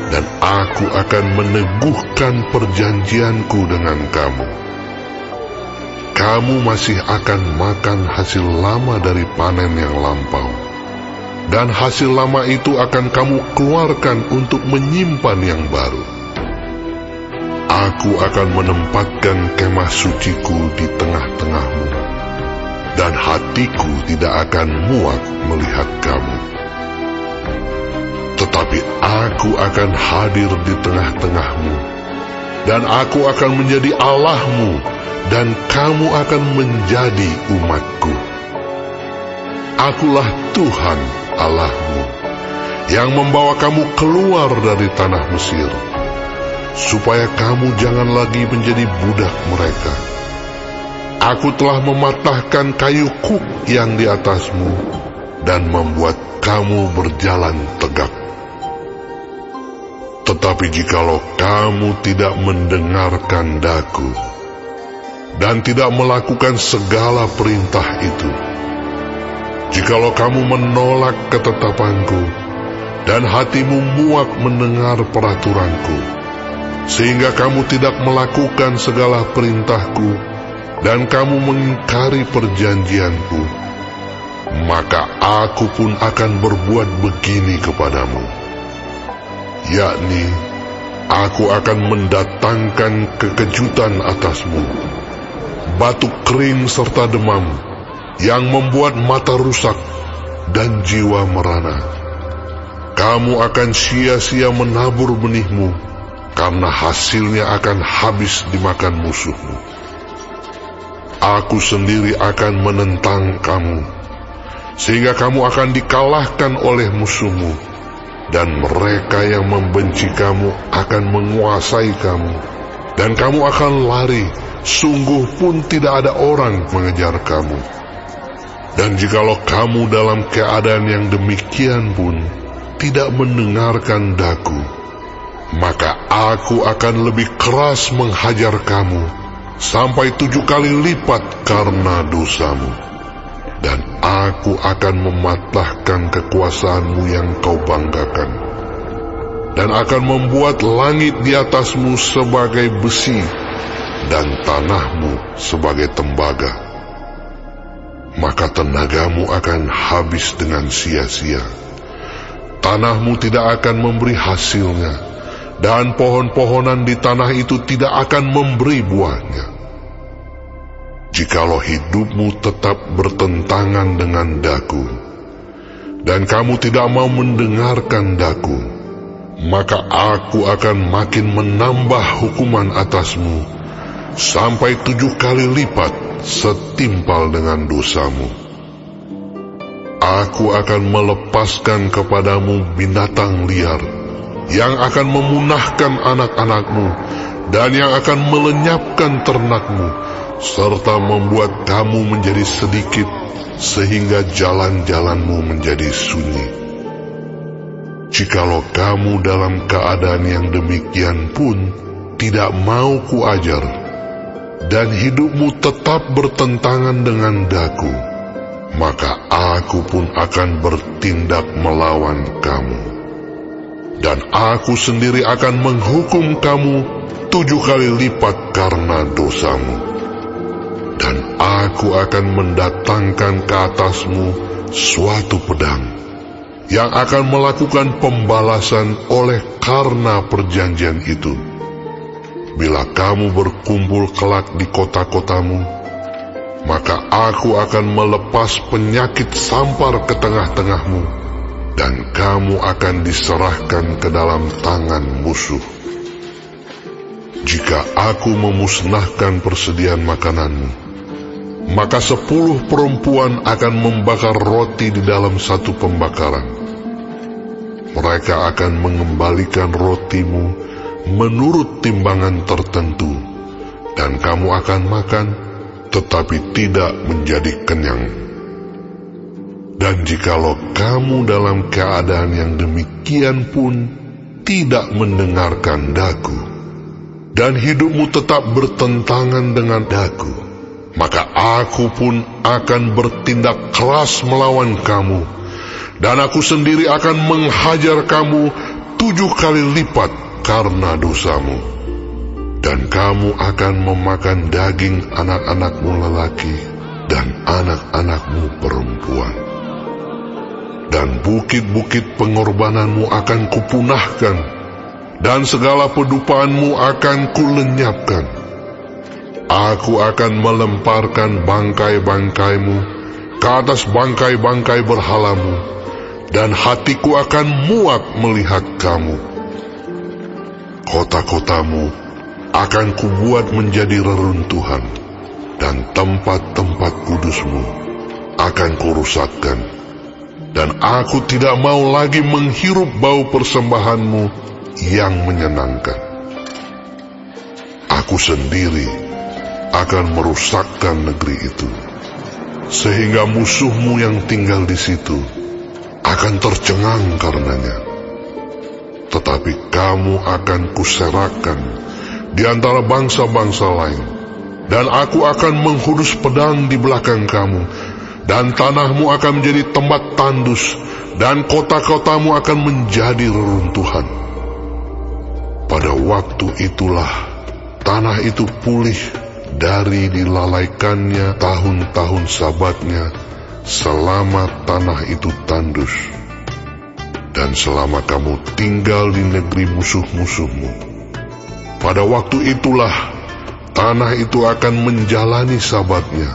S2: dan Aku akan meneguhkan perjanjianku dengan kamu. Kamu masih akan makan hasil lama dari panen yang lampau, dan hasil lama itu akan kamu keluarkan untuk menyimpan yang baru. Aku akan menempatkan kemah suciku di tengah-tengahmu, dan hatiku tidak akan muak melihat kamu. Tetapi Aku akan hadir di tengah-tengahmu, dan Aku akan menjadi Allahmu, dan kamu akan menjadi umatku. Akulah Tuhan Allahmu, yang membawa kamu keluar dari tanah Mesir, supaya kamu jangan lagi menjadi budak mereka. Aku telah mematahkan kayu kuk yang di atasmu, dan membuat kamu berjalan tegak. Tetapi jikalau kamu tidak mendengarkan daku, dan tidak melakukan segala perintah itu, jikalau kamu menolak ketetapanku, dan hatimu muak mendengar peraturanku, sehingga kamu tidak melakukan segala perintahku, dan kamu mengingkari perjanjianku, maka Aku pun akan berbuat begini kepadamu, yakni Aku akan mendatangkan kekejutan atasmu, batuk kering serta demam, yang membuat mata rusak dan jiwa merana. Kamu akan sia-sia menabur benihmu, karena hasilnya akan habis dimakan musuhmu. Aku sendiri akan menentang kamu, sehingga kamu akan dikalahkan oleh musuhmu, dan mereka yang membenci kamu akan menguasai kamu, dan kamu akan lari, sungguh pun tidak ada orang mengejar kamu. Dan jikalau kamu dalam keadaan yang demikian pun tidak mendengarkan daku, maka Aku akan lebih keras menghajar kamu sampai 7 kali lipat karena dosamu. Dan Aku akan mematahkan kekuasaanmu yang kau banggakan, dan akan membuat langit di atasmu sebagai besi, dan tanahmu sebagai tembaga. maka tenagamu akan habis dengan sia-sia. Tanahmu tidak akan memberi hasilnya, dan pohon-pohonan di tanah itu tidak akan memberi buahnya. Jikalau hidupmu tetap bertentangan dengan daku, dan kamu tidak mau mendengarkan daku, maka aku akan makin menambah hukuman atasmu, sampai 7 kali lipat setimpal dengan dosamu. Aku akan melepaskan kepadamu binatang liar, yang akan memunahkan anak-anakmu, dan yang akan melenyapkan ternakmu, serta membuat kamu menjadi sedikit, sehingga jalan-jalanmu menjadi sunyi. Jikalau kamu dalam keadaan yang demikian pun tidak mau kuajar, dan hidupmu tetap bertentangan dengan daku, maka aku pun akan bertindak melawan kamu. Dan aku sendiri akan menghukum kamu 7 kali lipat karena dosamu. Dan aku akan mendatangkan ke atasmu suatu pedang, yang akan melakukan pembalasan oleh karena perjanjian itu. Bila kamu berkumpul kelak di kota-kotamu, maka aku akan melepas penyakit sampar ke tengah-tengahmu, dan kamu akan diserahkan ke dalam tangan musuh. Jika aku memusnahkan persediaan makananmu, maka 10 perempuan akan membakar roti di dalam satu pembakaran. Mereka akan mengembalikan rotimu menurut timbangan tertentu, dan kamu akan makan, tetapi tidak menjadi kenyang. Dan jikalau kamu dalam keadaan yang demikian pun tidak mendengarkan daku, dan hidupmu tetap bertentangan dengan daku, maka aku pun akan bertindak keras melawan kamu, dan aku sendiri akan menghajar kamu 7 kali lipat karena dosamu. Dan kamu akan memakan daging anak-anakmu lelaki dan anak-anakmu perempuan. Dan bukit-bukit pengorbananmu akan kupunahkan, dan segala pedupaanmu akan kulenyapkan. Aku akan melemparkan bangkai-bangkaimu ke atas bangkai-bangkai berhalamu, dan hatiku akan muak melihat kamu. Kota-kotamu akan kubuat menjadi reruntuhan, dan tempat-tempat kudusmu akan kurusakkan, dan aku tidak mau lagi menghirup bau persembahanmu yang menyenangkan. Aku sendiri akan merusakkan negeri itu, sehingga musuhmu yang tinggal di situ akan tercengang karenanya. Tetapi kamu akan kuserahkan di antara bangsa-bangsa lain, dan aku akan menghunus pedang di belakang kamu, dan tanahmu akan menjadi tempat tandus, dan kota-kotamu akan menjadi reruntuhan. Pada waktu itulah tanah itu pulih dari dilalaikannya tahun-tahun sabatnya, selama tanah itu tandus. Dan selama kamu tinggal di negeri musuh-musuhmu, pada waktu itulah tanah itu akan menjalani sabatnya,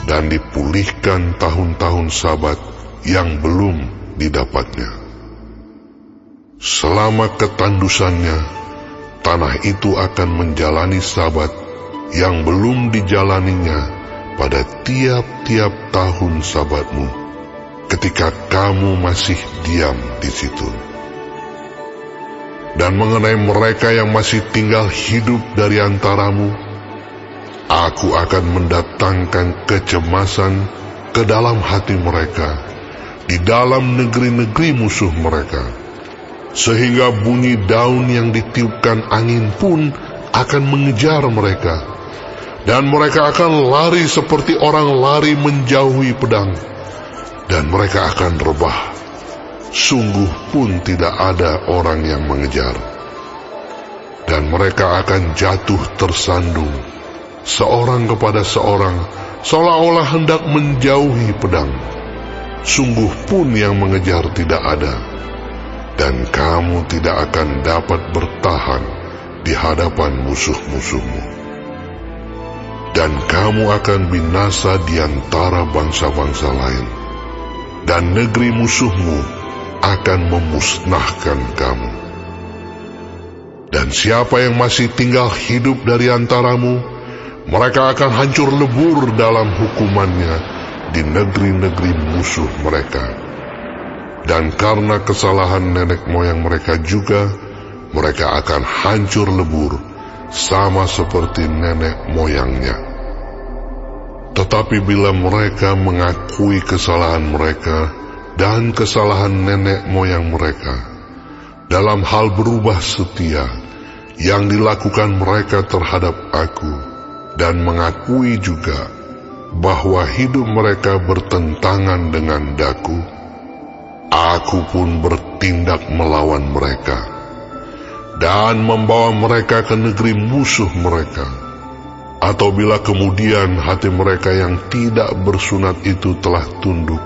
S2: dan dipulihkan tahun-tahun sabat yang belum didapatnya. Selama ketandusannya, tanah itu akan menjalani sabat yang belum dijalaninya pada tiap-tiap tahun sabatmu, ketika kamu masih diam di situ. Dan mengenai mereka yang masih tinggal hidup dari antaramu, aku akan mendatangkan kecemasan ke dalam hati mereka, di dalam negeri-negeri musuh mereka, sehingga bunyi daun yang ditiupkan angin pun akan mengejar mereka, dan mereka akan lari seperti orang lari menjauhi pedang, dan mereka akan rebah, sungguh pun tidak ada orang yang mengejar. Dan mereka akan jatuh tersandung, seorang kepada seorang, seolah-olah hendak menjauhi pedang. Sungguh pun yang mengejar tidak ada, dan kamu tidak akan dapat bertahan di hadapan musuh-musuhmu. Dan kamu akan binasa di antara bangsa-bangsa lain, dan negeri musuhmu akan memusnahkan kamu. Dan siapa yang masih tinggal hidup dari antaramu, mereka akan hancur lebur dalam hukumannya di negeri-negeri musuh mereka. Dan karena kesalahan nenek moyang mereka juga, mereka akan hancur lebur sama seperti nenek moyangnya. Tetapi bila mereka mengakui kesalahan mereka dan kesalahan nenek moyang mereka dalam hal berubah setia yang dilakukan mereka terhadap aku, dan mengakui juga bahwa hidup mereka bertentangan dengan daku, aku pun bertindak melawan mereka dan membawa mereka ke negeri musuh mereka. Atau bila kemudian hati mereka yang tidak bersunat itu telah tunduk,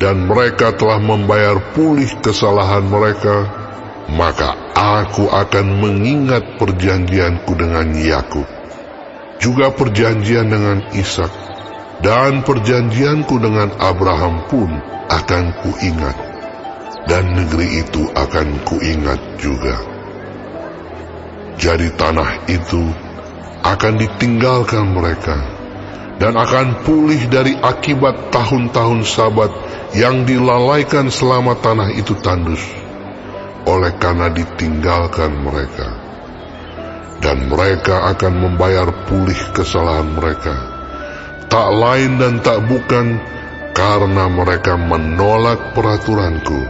S2: dan mereka telah membayar pulih kesalahan mereka, maka aku akan mengingat perjanjianku dengan Yakub, juga perjanjian dengan Ishak, dan perjanjianku dengan Abraham pun akan kuingat, dan negeri itu akan kuingat juga. Jadi tanah itu akan ditinggalkan mereka, dan akan pulih dari akibat tahun-tahun Sabat yang dilalaikan selama tanah itu tandus, oleh karena ditinggalkan mereka. Dan mereka akan membayar pulih kesalahan mereka, tak lain dan tak bukan karena mereka menolak peraturanku,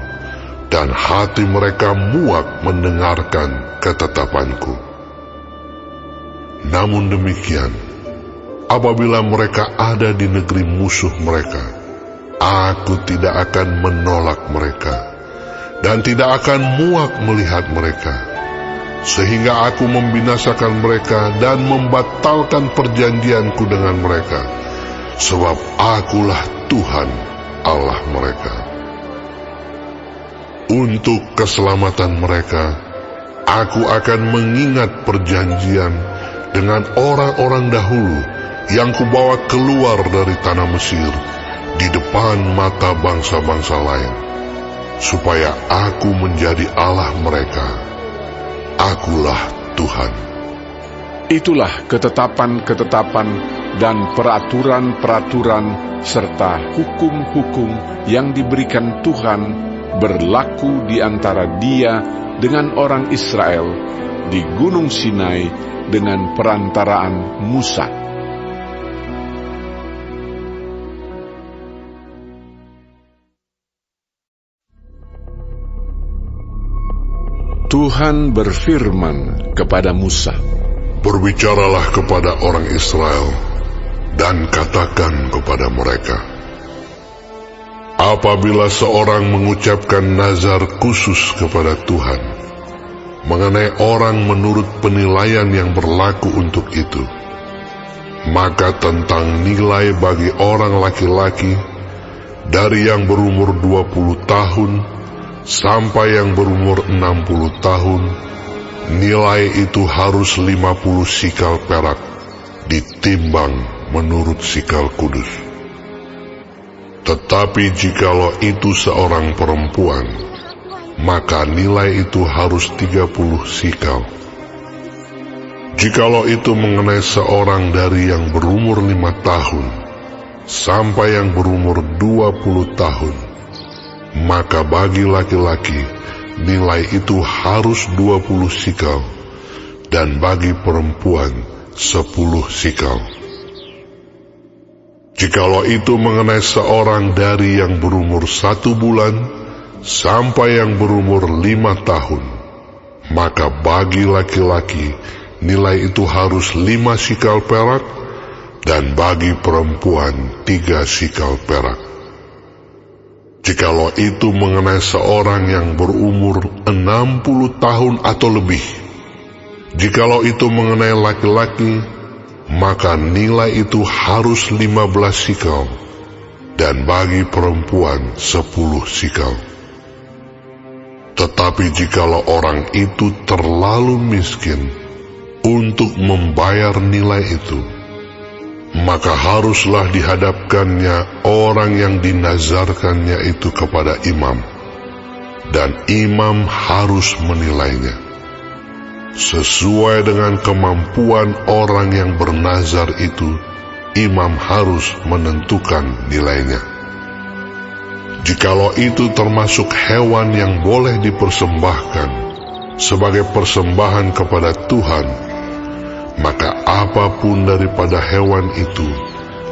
S2: dan hati mereka muak mendengarkan ketetapanku. Namun demikian, apabila mereka ada di negeri musuh mereka, aku tidak akan menolak mereka, dan tidak akan muak melihat mereka, sehingga aku membinasakan mereka dan membatalkan perjanjianku dengan mereka, sebab akulah Tuhan Allah mereka. Untuk keselamatan mereka, aku akan mengingat perjanjian dengan orang-orang dahulu yang kubawa keluar dari tanah Mesir di depan mata bangsa-bangsa lain, supaya aku menjadi Allah mereka. Akulah Tuhan.
S1: Itulah ketetapan-ketetapan dan peraturan-peraturan serta hukum-hukum yang diberikan Tuhan berlaku di antara Dia dengan orang Israel di Gunung Sinai dengan perantaraan Musa. Tuhan berfirman kepada Musa,
S2: Berbicaralah kepada orang Israel, dan katakan kepada mereka, apabila seorang mengucapkan nazar khusus kepada Tuhan, mengenai orang menurut penilaian yang berlaku untuk itu, maka tentang nilai bagi orang laki-laki dari yang berumur 20 tahun sampai yang berumur 60 tahun, nilai itu harus 50 sikal perak, ditimbang menurut sikal kudus. Tetapi jikalau itu seorang perempuan, maka nilai itu harus 30 sikal. Jikalau itu mengenai seorang dari yang berumur 5 tahun sampai yang berumur 20 tahun, maka bagi laki-laki nilai itu harus 20 sikal, dan bagi perempuan 10 sikal. Jikalau itu mengenai seorang dari yang berumur 1 bulan sampai yang berumur 5 tahun, maka bagi laki-laki nilai itu harus 5 sikal perak, dan bagi perempuan 3 sikal perak. Jikalau itu mengenai seorang yang berumur 60 tahun atau lebih, jikalau itu mengenai laki-laki, maka nilai itu harus 15 sikal, dan bagi perempuan 10 sikal. Tetapi jikalau orang itu terlalu miskin untuk membayar nilai itu, maka haruslah dihadapkannya orang yang dinazarkannya itu kepada imam, dan imam harus menilainya sesuai dengan kemampuan orang yang bernazar itu. Imam harus menentukan nilainya. Jikalau itu termasuk hewan yang boleh dipersembahkan sebagai persembahan kepada Tuhan, maka apapun daripada hewan itu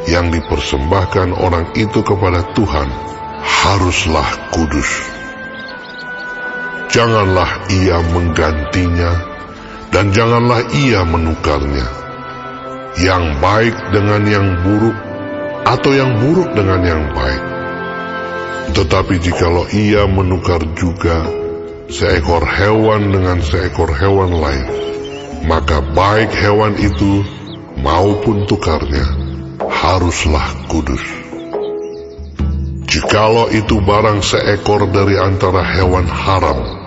S2: yang dipersembahkan orang itu kepada Tuhan haruslah kudus. Janganlah ia menggantinya, dan janganlah ia menukarnya, yang baik dengan yang buruk, atau yang buruk dengan yang baik. Tetapi jikalau ia menukar juga seekor hewan dengan seekor hewan lain, maka baik hewan itu maupun tukarnya haruslah kudus. Jikalau itu barang seekor dari antara hewan haram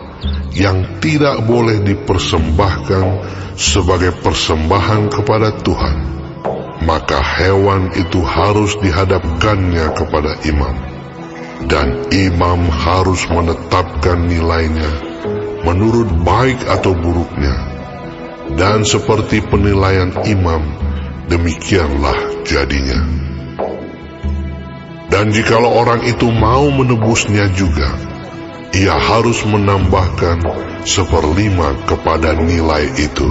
S2: yang tidak boleh dipersembahkan sebagai persembahan kepada Tuhan, maka hewan itu harus dihadapkannya kepada imam, dan imam harus menetapkan nilainya menurut baik atau buruknya, dan seperti penilaian imam, demikianlah jadinya. Dan jikalau orang itu mau menebusnya juga, ia harus menambahkan 1/5 kepada nilai itu.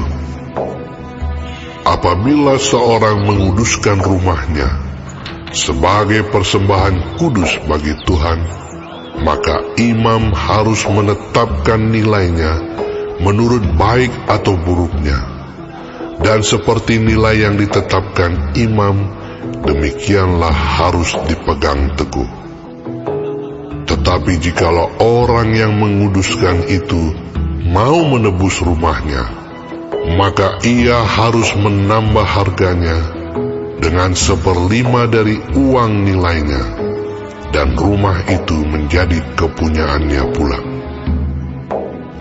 S2: Apabila seorang menguduskan rumahnya sebagai persembahan kudus bagi Tuhan, maka imam harus menetapkan nilainya menurut baik atau buruknya, dan seperti nilai yang ditetapkan imam, demikianlah harus dipegang teguh. Tetapi jikalau orang yang menguduskan itu mau menebus rumahnya, maka ia harus menambah harganya dengan 1/5 dari uang nilainya, dan rumah itu menjadi kepunyaannya pula.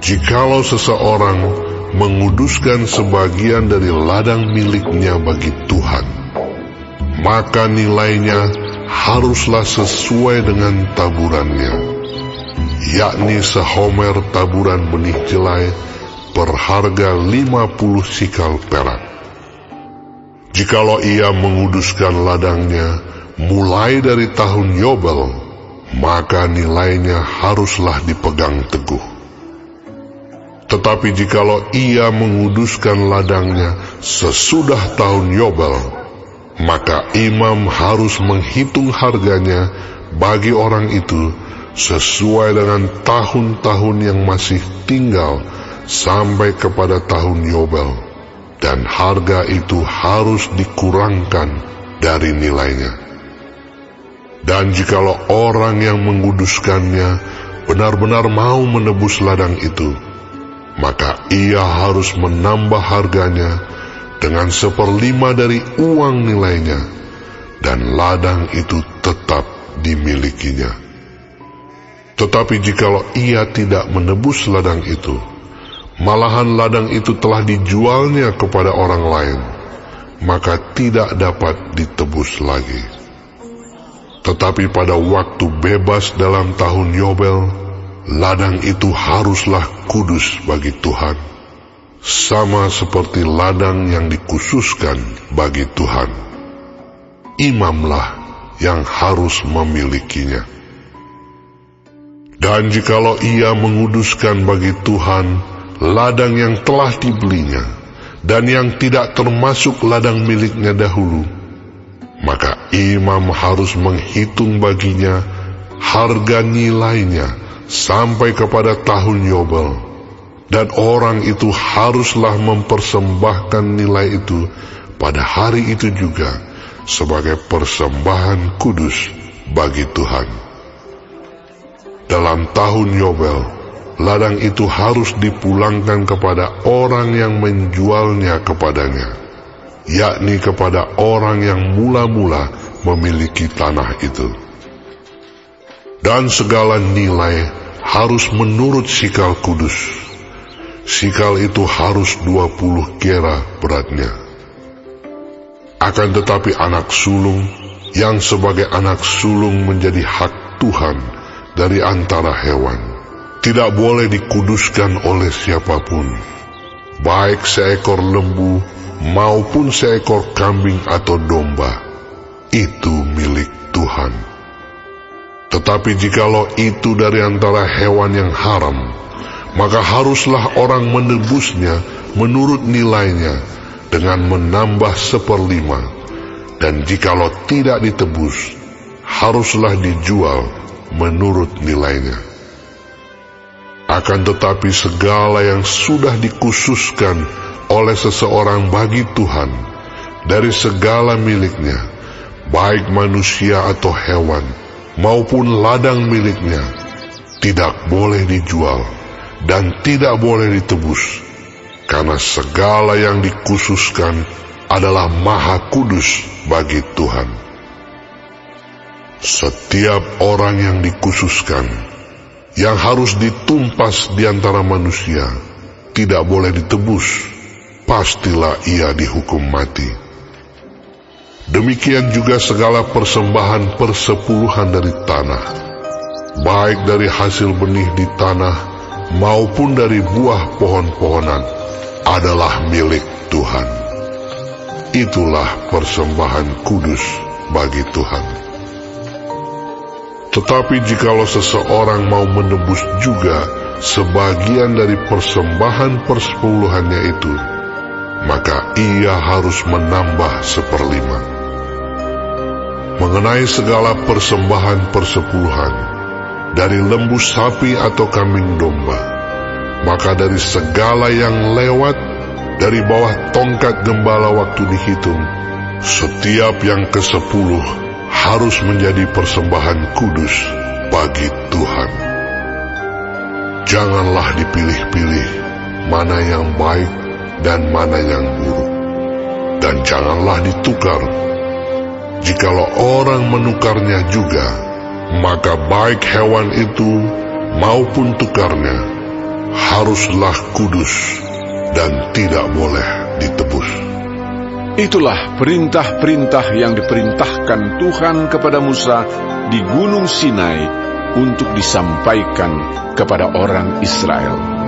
S2: Jikalau seseorang menguduskan sebagian dari ladang miliknya bagi Tuhan, maka nilainya haruslah sesuai dengan taburannya, yakni sehomer taburan benih jelai berharga 50 sikal perak. Jikalau ia menguduskan ladangnya mulai dari tahun Yobel, maka nilainya haruslah dipegang teguh. Tetapi jikalau ia menguduskan ladangnya sesudah tahun Yobel, maka imam harus menghitung harganya bagi orang itu sesuai dengan tahun-tahun yang masih tinggal sampai kepada tahun Yobel, dan harga itu harus dikurangkan dari nilainya. Dan jikalau orang yang menguduskannya benar-benar mau menebus ladang itu, maka ia harus menambah harganya dengan 1/5 dari uang nilainya, dan ladang itu tetap dimilikinya. Tetapi jikalau ia tidak menebus ladang itu, malahan ladang itu telah dijualnya kepada orang lain, maka tidak dapat ditebus lagi. Tetapi pada waktu bebas dalam tahun Yobel, ladang itu haruslah kudus bagi Tuhan, sama seperti ladang yang dikhususkan bagi Tuhan. Imamlah yang harus memilikinya. Dan jikalau ia menguduskan bagi Tuhan ladang yang telah dibelinya, dan yang tidak termasuk ladang miliknya dahulu, maka imam harus menghitung baginya harga nilainya sampai kepada tahun Yobel, dan orang itu haruslah mempersembahkan nilai itu pada hari itu juga sebagai persembahan kudus bagi Tuhan. Dalam tahun Yobel, ladang itu harus dipulangkan kepada orang yang menjualnya kepadanya, yakni kepada orang yang mula-mula memiliki tanah itu. Dan segala nilai harus menurut sikal kudus. Sikal itu harus 20 gera beratnya. Akan tetapi anak sulung yang sebagai anak sulung menjadi hak Tuhan dari antara hewan, tidak boleh dikuduskan oleh siapapun, baik seekor lembu maupun seekor kambing atau domba, itu milik Tuhan. Tetapi jikalau itu dari antara hewan yang haram, maka haruslah orang menebusnya menurut nilainya dengan menambah 1/5, dan jikalau tidak ditebus, haruslah dijual menurut nilainya. Akan tetapi segala yang sudah dikhususkan oleh seseorang bagi Tuhan dari segala miliknya, baik manusia atau hewan, maupun ladang miliknya, tidak boleh dijual dan tidak boleh ditebus, karena segala yang dikhususkan adalah maha kudus bagi Tuhan. Setiap orang yang dikhususkan, yang harus ditumpas di antara manusia, tidak boleh ditebus, pastilah ia dihukum mati. Demikian juga segala persembahan persepuluhan dari tanah, baik dari hasil benih di tanah maupun dari buah pohon-pohonan, adalah milik Tuhan. Itulah persembahan kudus bagi Tuhan. Tetapi jikalau seseorang mau menebus juga sebagian dari persembahan persepuluhannya itu, maka ia harus menambah 1/5. Mengenai segala persembahan persepuluhan, dari lembu sapi atau kambing domba, maka dari segala yang lewat dari bawah tongkat gembala waktu dihitung, setiap yang ke-10 harus menjadi persembahan kudus bagi Tuhan. Janganlah dipilih-pilih mana yang baik dan mana yang buruk, dan janganlah ditukar. Jikalau orang menukarnya juga, maka baik hewan itu maupun tukarnya haruslah kudus dan tidak boleh ditebus.
S1: Itulah perintah-perintah yang diperintahkan Tuhan kepada Musa di Gunung Sinai untuk disampaikan kepada orang Israel.